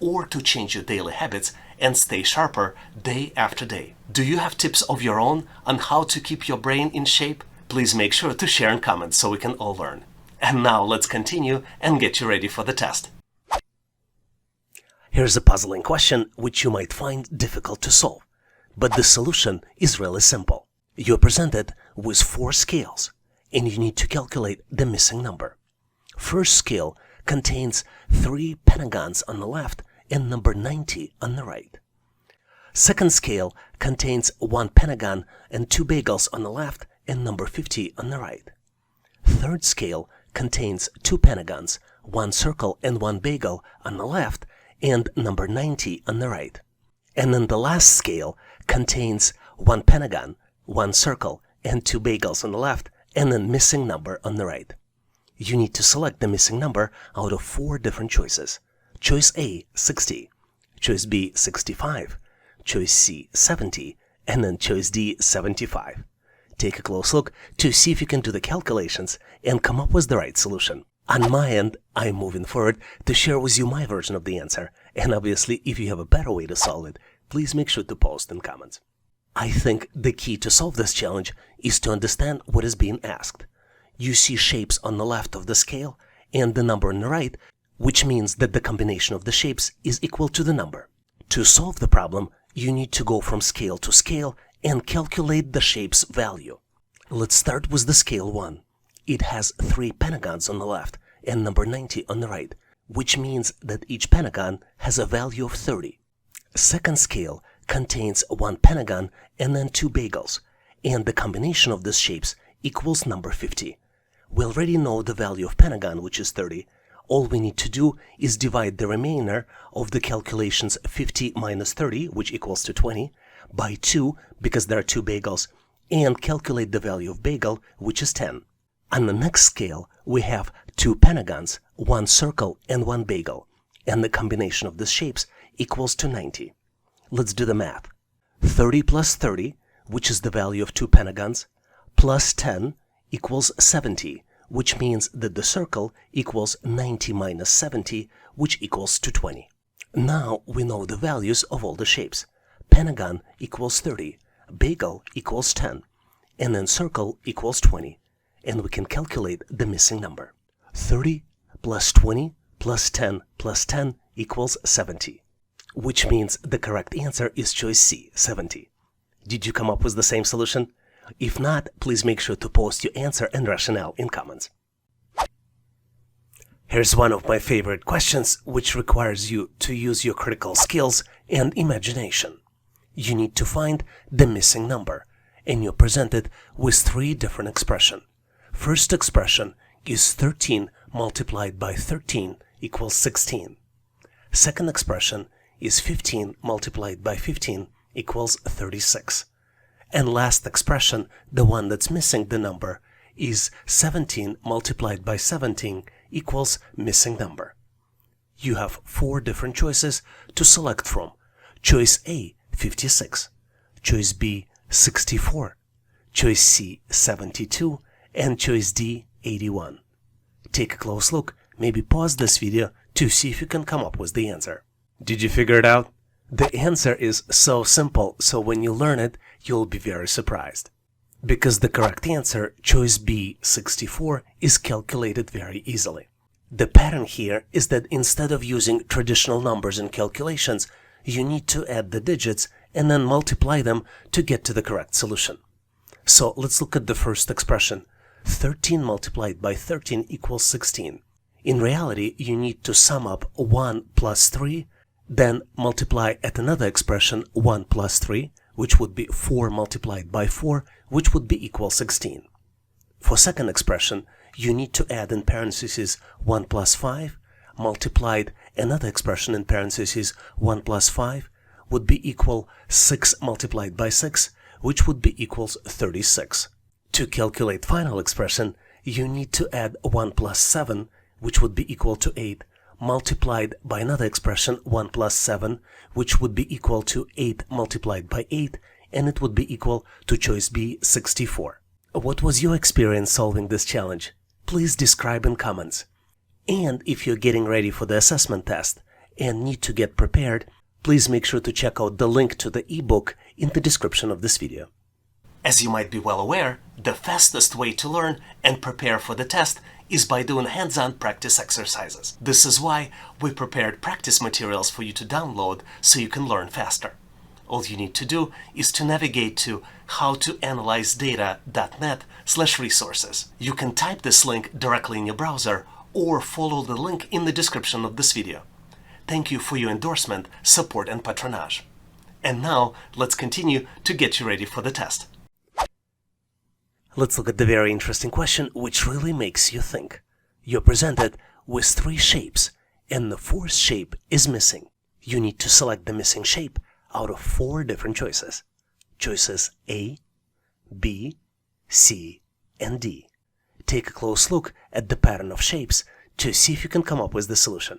or to change your daily habits and stay sharper day after day. Do you have tips of your own on how to keep your brain in shape? Please make sure to share in comments so we can all learn. And now let's continue and get you ready for the test. Here's a puzzling question which you might find difficult to solve, but the solution is really simple. You're presented with 4 scales, and you need to calculate the missing number. First scale contains 3 pentagons on the left and number 90 on the right. Second scale contains 1 pentagon and 2 bagels on the left and number 50 on the right. Third scale contains 2 pentagons, 1 circle and 1 bagel on the left and number 90 on the right. And then the last scale contains 1 pentagon, 1 circle, and 2 bagels on the left, and a missing number on the right. You need to select the missing number out of 4 different choices. Choice A, 60, choice B, 65, choice C, 70, and then choice D, 75. Take a close look to see if you can do the calculations and come up with the right solution. On my end, I'm moving forward to share with you my version of the answer, and obviously if you have a better way to solve it, please make sure to post in comments. I think the key to solve this challenge is to understand what is being asked. You see shapes on the left of the scale and the number on the right, which means that the combination of the shapes is equal to the number. To solve the problem, you need to go from scale to scale and calculate the shape's value. Let's start with the scale 1. It has 3 pentagons on the left and number 90 on the right, which means that each pentagon has a value of 30. Second scale contains 1 pentagon and then 2 bagels, and the combination of these shapes equals number 50. We already know the value of pentagon, which is 30. All we need to do is divide the remainder of the calculations 50 minus 30, which equals to 20, by 2, because there are 2 bagels, and calculate the value of bagel, which is 10. On the next scale, we have 2 pentagons, 1 circle, and 1 bagel, and the combination of these shapes equals to 90. Let's do the math. 30 plus 30, which is the value of 2 pentagons, plus 10 equals 70, which means that the circle equals 90 minus 70, which equals to 20. Now we know the values of all the shapes. Pentagon equals 30, bagel equals 10, and then circle equals 20. And we can calculate the missing number. 30 plus 20 plus 10 plus 10 equals 70. Which means the correct answer is choice C, 70. Did you come up with the same solution? If not, please make sure to post your answer and rationale in comments. Here's one of my favorite questions, which requires you to use your critical skills and imagination. You need to find the missing number, and you're presented with three different expressions. First expression is 13 multiplied by 13 equals 16. Second expression is 15 multiplied by 15 equals 36. And last expression, the one that's missing the number, is 17 multiplied by 17 equals missing number. You have four different choices to select from. Choice A, 56. Choice B, 64. Choice C, 72. And choice D, 81. Take a close look, maybe pause this video to see if you can come up with the answer. Did you figure it out? The answer is so simple, so when you learn it, you'll be very surprised. Because the correct answer, choice B, 64, is calculated very easily. The pattern here is that instead of using traditional numbers in calculations, you need to add the digits and then multiply them to get to the correct solution. So let's look at the first expression. 13 multiplied by 13 equals 16. In reality, you need to sum up 1 plus 3, then multiply at another expression 1 plus 3, which would be 4 multiplied by 4, which would be equal 16. For second expression, you need to add in parentheses 1 plus 5, multiplied another expression in parentheses 1 plus 5, would be equal 6 multiplied by 6, which would be equals 36. To calculate final expression, you need to add 1 plus 7, which would be equal to 8, multiplied by another expression 1 plus 7, which would be equal to 8 multiplied by 8, and it would be equal to choice B, 64. What was your experience solving this challenge? Please describe in comments. And if you're getting ready for the assessment test and need to get prepared, please make sure to check out the link to the ebook in the description of this video. As you might be well aware, the fastest way to learn and prepare for the test is by doing hands-on practice exercises. This is why we prepared practice materials for you to download so you can learn faster. All you need to do is to navigate to howtoanalyzedata.net/resources. You can type this link directly in your browser or follow the link in the description of this video. Thank you for your endorsement, support, and patronage. And now, let's continue to get you ready for the test. Let's look at the very interesting question, which really makes you think. You're presented with three shapes, and the fourth shape is missing. You need to select the missing shape out of four different choices. Choices A, B, C, and D. Take a close look at the pattern of shapes to see if you can come up with the solution.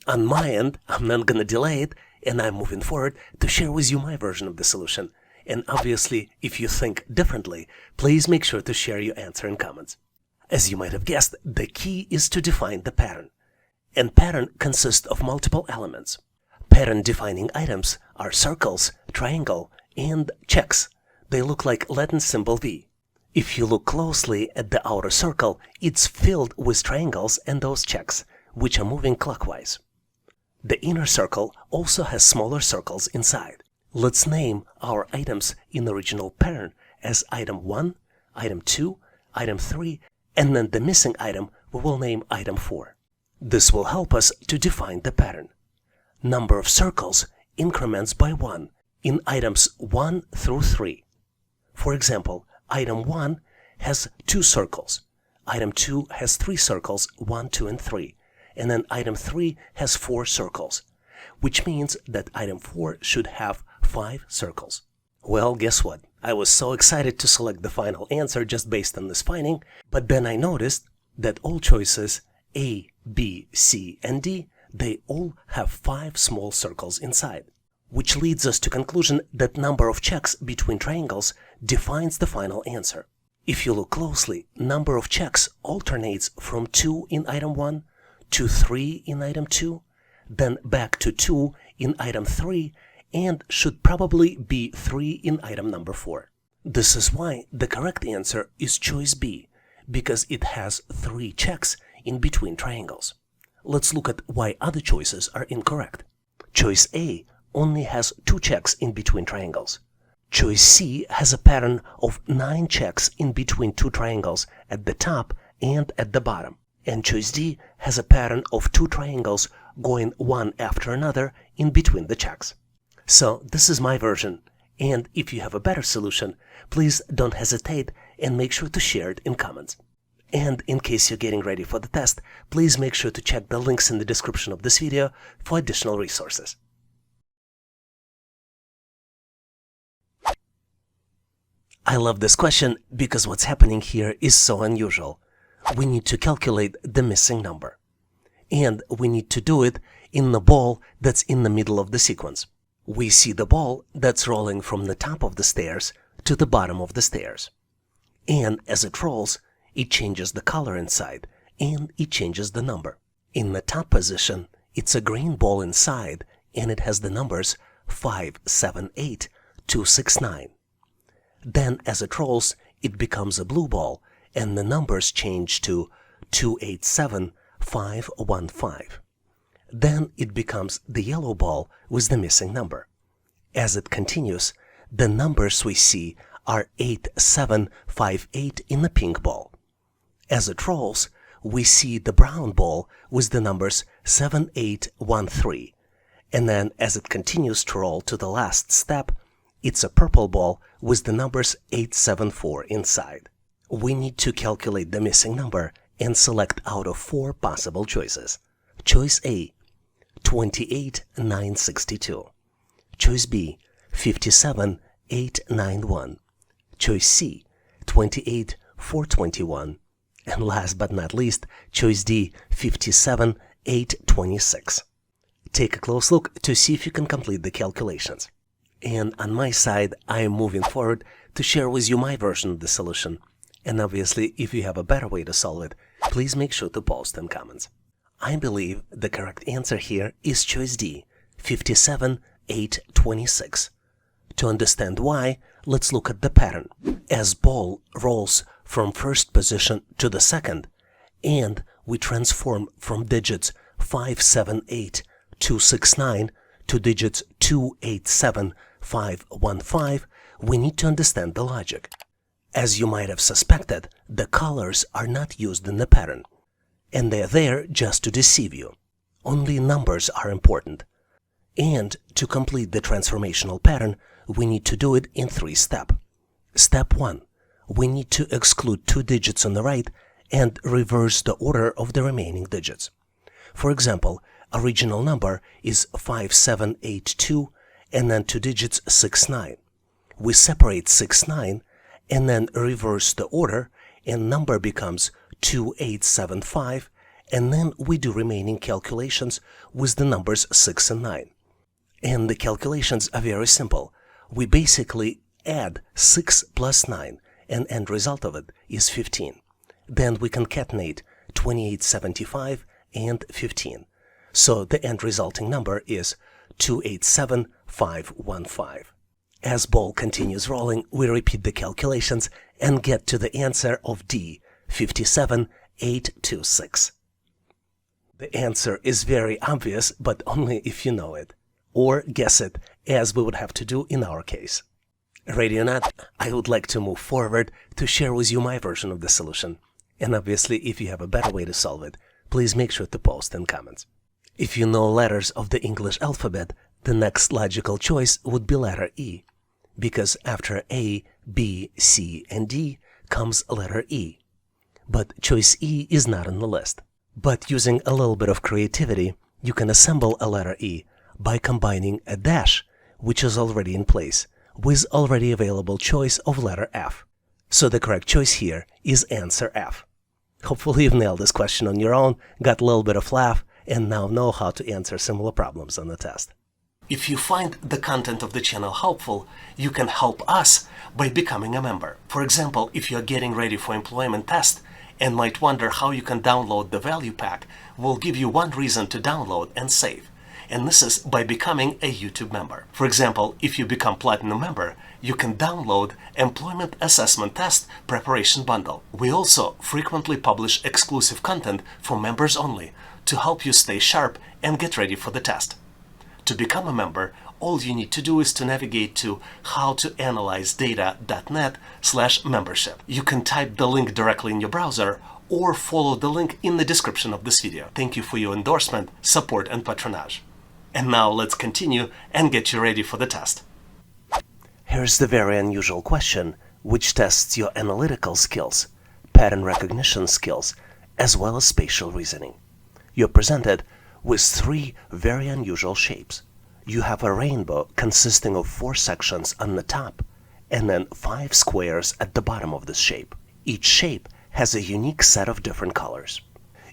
On my end, I'm not going to delay it, and I'm moving forward to share with you my version of the solution. And obviously, if you think differently, please make sure to share your answer in comments. As you might have guessed, the key is to define the pattern. And pattern consists of multiple elements. Pattern defining items are circles, triangle, and checks. They look like Latin symbol V. If you look closely at the outer circle, it's filled with triangles and those checks, which are moving clockwise. The inner circle also has smaller circles inside. Let's name our items in the original pattern as item 1, item 2, item 3, and then the missing item we will name item 4. This will help us to define the pattern. Number of circles increments by 1 in items 1 through 3. For example, item 1 has 2 circles, item 2 has 3 circles, 1, 2, and 3, and then item 3 has 4 circles, which means that item 4 should have 5 circles. Well, guess what? I was so excited to select the final answer just based on this finding, but then I noticed that all choices A, B, C, and D, they all have 5 small circles inside, which leads us to conclusion that number of checks between triangles defines the final answer. If you look closely, number of checks alternates from 2 in item 1 to 3 in item 2, then back to 2 in item 3, and should probably be 3 in item number 4. This is why the correct answer is choice B, because it has 3 checks in between triangles. Let's look at why other choices are incorrect. Choice A only has 2 checks in between triangles. Choice C has a pattern of 9 checks in between 2 triangles at the top and at the bottom. And choice D has a pattern of 2 triangles going one after another in between the checks. So this is my version, and if you have a better solution, please don't hesitate and make sure to share it in comments. And in case you're getting ready for the test, please make sure to check the links in the description of this video for additional resources. I love this question because what's happening here is so unusual. We need to calculate the missing number. And we need to do it in the ball that's in the middle of the sequence. We see the ball that's rolling from the top of the stairs to the bottom of the stairs. And as it rolls, it changes the color inside, and it changes the number. In the top position, it's a green ball inside, and it has the numbers 5, 7, 8, 2, 6, 9. Then as it rolls, it becomes a blue ball, and the numbers change to 2, 8, 7, 5, 1, 5. Then it becomes the yellow ball with the missing number. As it continues, the numbers we see are 8, 7, 5, 8 in the pink ball. As it rolls, we see the brown ball with the numbers 7, 8, 1, 3. And then as it continues to roll to the last step, it's a purple ball with the numbers 8, 7, 4 inside. We need to calculate the missing number and select out of 4 possible choices. Choice A, 28, 962. Choice B, 57, 891. Choice C, 28, 421. And last but not least, choice D, 57, 826. Take a close look to see if you can complete the calculations. And on my side, I am moving forward to share with you my version of the solution. And obviously, if you have a better way to solve it, please make sure to post in comments. I believe the correct answer here is choice D, 57, 826. To understand why, let's look at the pattern. As ball rolls from first position to the second, and we transform from digits 5, 7, 8, 2, 6, 9 to digits 2, 8, 7, 5, 1, 5, we need to understand the logic. As you might have suspected, the colors are not used in the pattern, and they're there just to deceive you. Only numbers are important. And to complete the transformational pattern, we need to do it in 3 steps. Step 1. We need to exclude 2 digits on the right and reverse the order of the remaining digits. For example, original number is 5782 and then 2 digits 69. We separate 69 and then reverse the order, and number becomes 2875, and then we do remaining calculations with the numbers 6 and 9. And the calculations are very simple. We basically add 6 plus 9, and end result of it is 15. Then we concatenate 2875 and 15. So the end resulting number is 287515. As ball continues rolling, we repeat the calculations and get to the answer of D, 57826. The answer is very obvious, but only if you know it, or guess it, as we would have to do in our case. Ready or not, I would like to move forward to share with you my version of the solution. And obviously, if you have a better way to solve it, please make sure to post in comments. If you know letters of the English alphabet, the next logical choice would be letter E, because after A, B, C, and D comes letter E. But choice E is not on the list. But using a little bit of creativity, you can assemble a letter E by combining a dash, which is already in place, with already available choice of letter F. So the correct choice here is answer F. Hopefully you've nailed this question on your own, got a little bit of laugh, and now know how to answer similar problems on the test. If you find the content of the channel helpful, you can help us by becoming a member. For example, if you're getting ready for employment test and might wonder how you can download the value pack, we'll give you one reason to download and save. and this is by becoming a YouTube member. For example, if you become Platinum member, you can download Employment Assessment Test Preparation Bundle. We also frequently publish exclusive content for members only to help you stay sharp and get ready for the test. To become a member, all you need to do is to navigate to howtoanalyzedata.net/membership. You can type the link directly in your browser or follow the link in the description of this video. Thank you for your endorsement, support, and patronage. And now let's continue and get you ready for the test. Here's the very unusual question, which tests your analytical skills, pattern recognition skills, as well as spatial reasoning. You're presented with 3 very unusual shapes. You have a rainbow consisting of 4 sections on the top and then 5 squares at the bottom of this shape. Each shape has a unique set of different colors.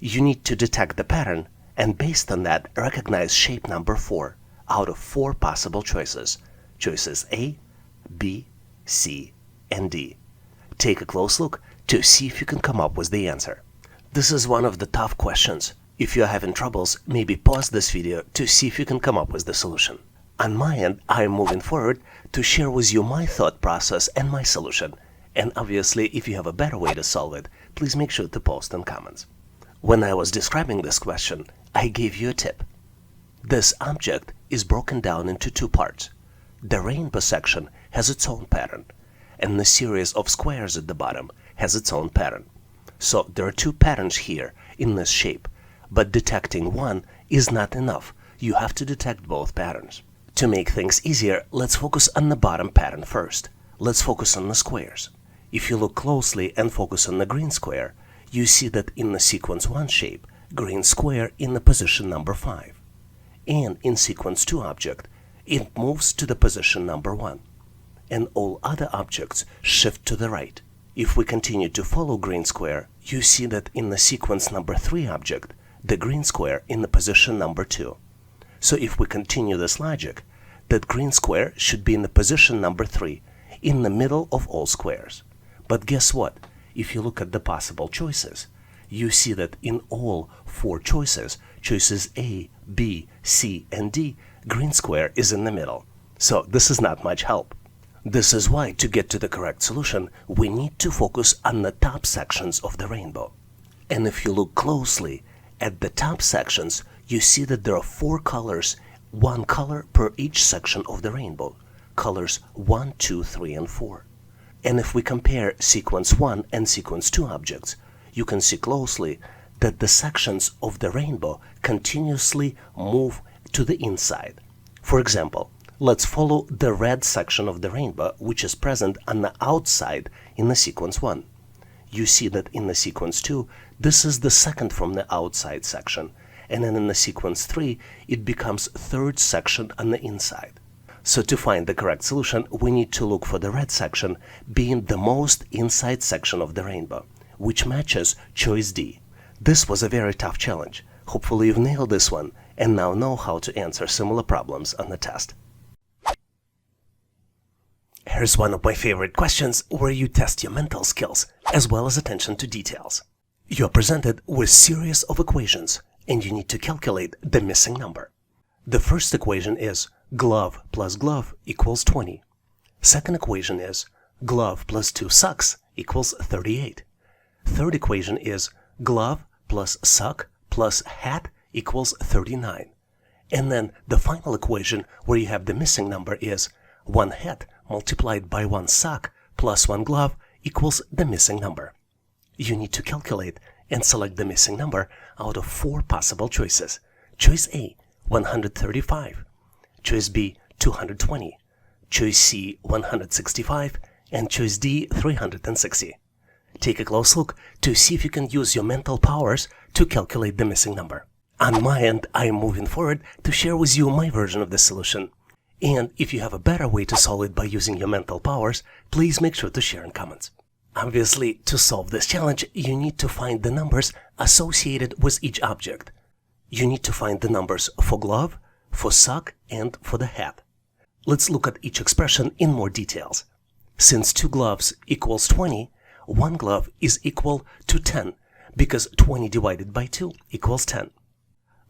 You need to detect the pattern and based on that recognize shape number 4 out of 4 possible choices. Choices A, B, C, and D. Take a close look to see if you can come up with the answer. This is one of the tough questions. If you're having troubles, maybe pause this video to see if you can come up with the solution. On my end, I am moving forward to share with you my thought process and my solution. And obviously, if you have a better way to solve it, please make sure to post in comments. When I was describing this question, I gave you a tip. This object is broken down into 2 parts. The rainbow section has its own pattern, and the series of squares at the bottom has its own pattern. So there are 2 patterns here in this shape. But detecting one is not enough. You have to detect both patterns. To make things easier, let's focus on the bottom pattern first. Let's focus on the squares. If you look closely and focus on the green square, you see that in the sequence 1 shape, green square in the position number 5. And in sequence 2 object, it moves to the position number 1. And all other objects shift to the right. If we continue to follow green square, you see that in the sequence number 3 object, the green square in the position number 2. So if we continue this logic, that green square should be in the position number 3, in the middle of all squares. But guess what? If you look at the possible choices, you see that in all 4 choices, choices A, B, C, and D, green square is in the middle. So this is not much help. This is why to get to the correct solution, we need to focus on the top sections of the rainbow. And if you look closely, at the top sections, you see that there are 4 colors, 1 color per each section of the rainbow, colors 1, 2, 3, and 4. And if we compare sequence 1 and sequence 2 objects, you can see closely that the sections of the rainbow continuously move to the inside. For example, let's follow the red section of the rainbow, which is present on the outside in the sequence 1. You see that in the sequence 2, this is the second from the outside section, and then in the sequence 3, it becomes 3rd section on the inside. So to find the correct solution, we need to look for the red section being the most inside section of the rainbow, which matches choice D. This was a very tough challenge. Hopefully you've nailed this one and now know how to answer similar problems on the test. Here's one of my favorite questions where you test your mental skills as well as attention to details. You're presented with a series of equations and you need to calculate the missing number. The first equation is glove plus glove equals 20. Second equation is glove plus 2 socks equals 38. Third equation is glove plus sock plus hat equals 39. And then the final equation where you have the missing number is 1 hat multiplied by 1 sock plus 1 glove equals the missing number. You need to calculate and select the missing number out of 4 possible choices. Choice A, 135. Choice B, 220. Choice C, 165. And choice D, 360. Take a close look to see if you can use your mental powers to calculate the missing number. On my end, I am moving forward to share with you my version of the solution. And if you have a better way to solve it by using your mental powers, please make sure to share in comments. Obviously, to solve this challenge, you need to find the numbers associated with each object. You need to find the numbers for glove, for sock, and for the hat. Let's look at each expression in more details. Since 2 gloves equals 20, 1 glove is equal to 10, because 20 divided by 2 equals 10.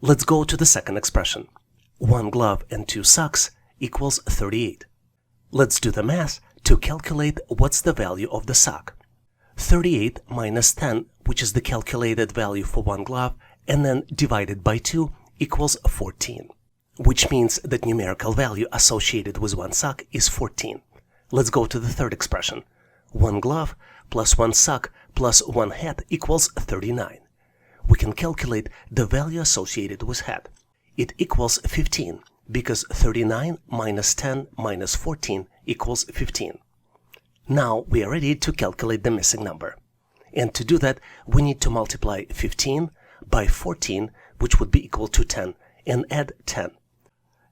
Let's go to the second expression. 1 glove and 2 socks equals 38. Let's do the math to calculate what's the value of the sock. 38 minus 10, which is the calculated value for 1 glove, and then divided by 2 equals 14, which means that numerical value associated with 1 sock is 14. Let's go to the third expression. 1 glove plus 1 sock plus 1 hat equals 39. We can calculate the value associated with hat. It equals 15 because 39 minus 10 minus 14 equals 15. Now we are ready to calculate the missing number. And to do that, we need to multiply 15 by 14, which would be equal to 10, and add 10.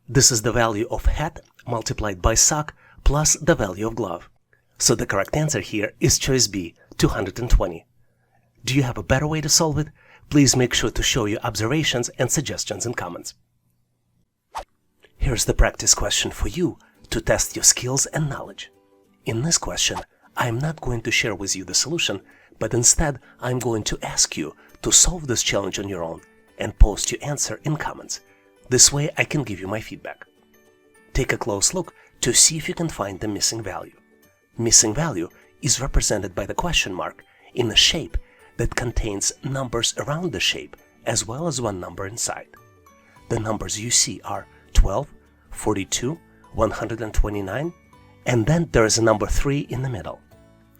This is the value of hat multiplied by sock plus the value of glove. So the correct answer here is choice B, 220. Do you have a better way to solve it? Please make sure to show your observations and suggestions in comments. Here's the practice question for you to test your skills and knowledge. In this question, I'm not going to share with you the solution, but instead I'm going to ask you to solve this challenge on your own and post your answer in comments. This way I can give you my feedback. Take a close look to see if you can find the missing value. Missing value is represented by the question mark in a shape that contains numbers around the shape as well as one number inside. The numbers you see are 12, 42, 129, and then there is a number 3 in the middle.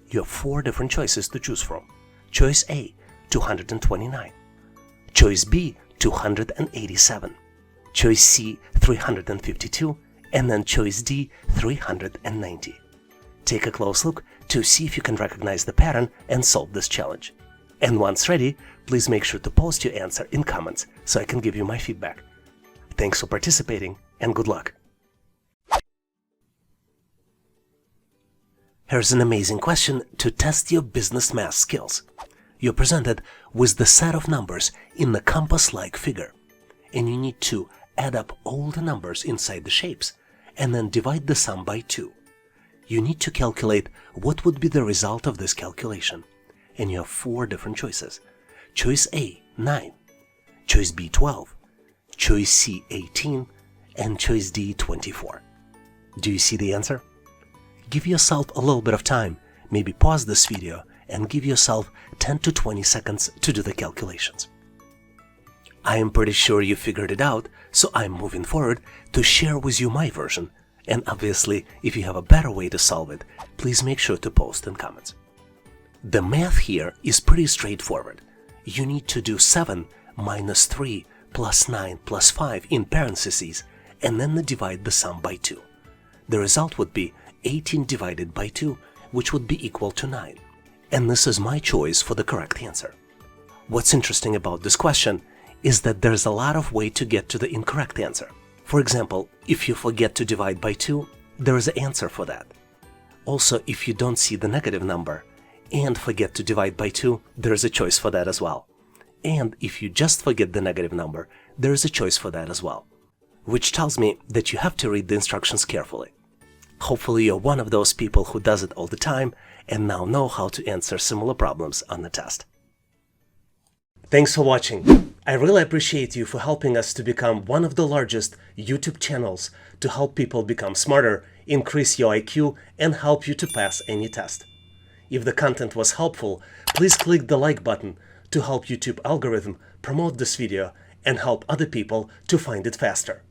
You have 4 different choices to choose from. Choice A, 229. Choice B, 287. Choice C, 352, and then choice D, 390. Take a close look to see if you can recognize the pattern and solve this challenge. And once ready, please make sure to post your answer in comments so I can give you my feedback. Thanks for participating and good luck. Here's an amazing question to test your business math skills. You're presented with the set of numbers in the compass-like figure, and you need to add up all the numbers inside the shapes and then divide the sum by 2. You need to calculate what would be the result of this calculation, and you have 4 different choices. Choice A, 9. Choice B, 12. Choice C, 18. And choice D, 24. Do you see the answer? Give yourself a little bit of time, maybe pause this video and give yourself 10 to 20 seconds to do the calculations. I am pretty sure you figured it out, so I'm moving forward to share with you my version. And obviously, if you have a better way to solve it, please make sure to post in comments. The math here is pretty straightforward. You need to do 7 minus 3 plus 9 plus 5 in parentheses, and then divide the sum by 2. The result would be 18 divided by 2, which would be equal to 9. And this is my choice for the correct answer. What's interesting about this question is that there's a lot of way to get to the incorrect answer. For example, if you forget to divide by 2, there is an answer for that. Also, if you don't see the negative number and forget to divide by 2, there is a choice for that as well. And if you just forget the negative number, there is a choice for that as well. Which tells me that you have to read the instructions carefully. Hopefully you're one of those people who does it all the time and now know how to answer similar problems on the test. Thanks for watching. I really appreciate you for helping us to become one of the largest YouTube channels to help people become smarter, increase your IQ, and help you to pass any test. If the content was helpful, please click the like button to help YouTube algorithm promote this video and help other people to find it faster.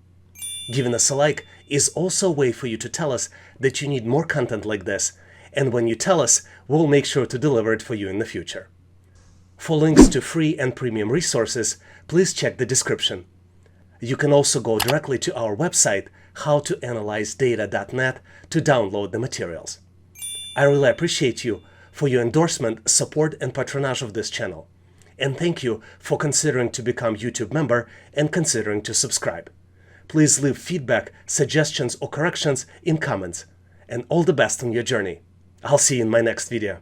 Giving us a like is also a way for you to tell us that you need more content like this, and when you tell us, we'll make sure to deliver it for you in the future. For links to free and premium resources, please check the description. You can also go directly to our website, howtoanalyzedata.net, to download the materials. I really appreciate you for your endorsement, support, and patronage of this channel. And thank you for considering to become YouTube member and considering to subscribe. Please leave feedback, suggestions, or corrections in comments. And all the best on your journey. I'll see you in my next video.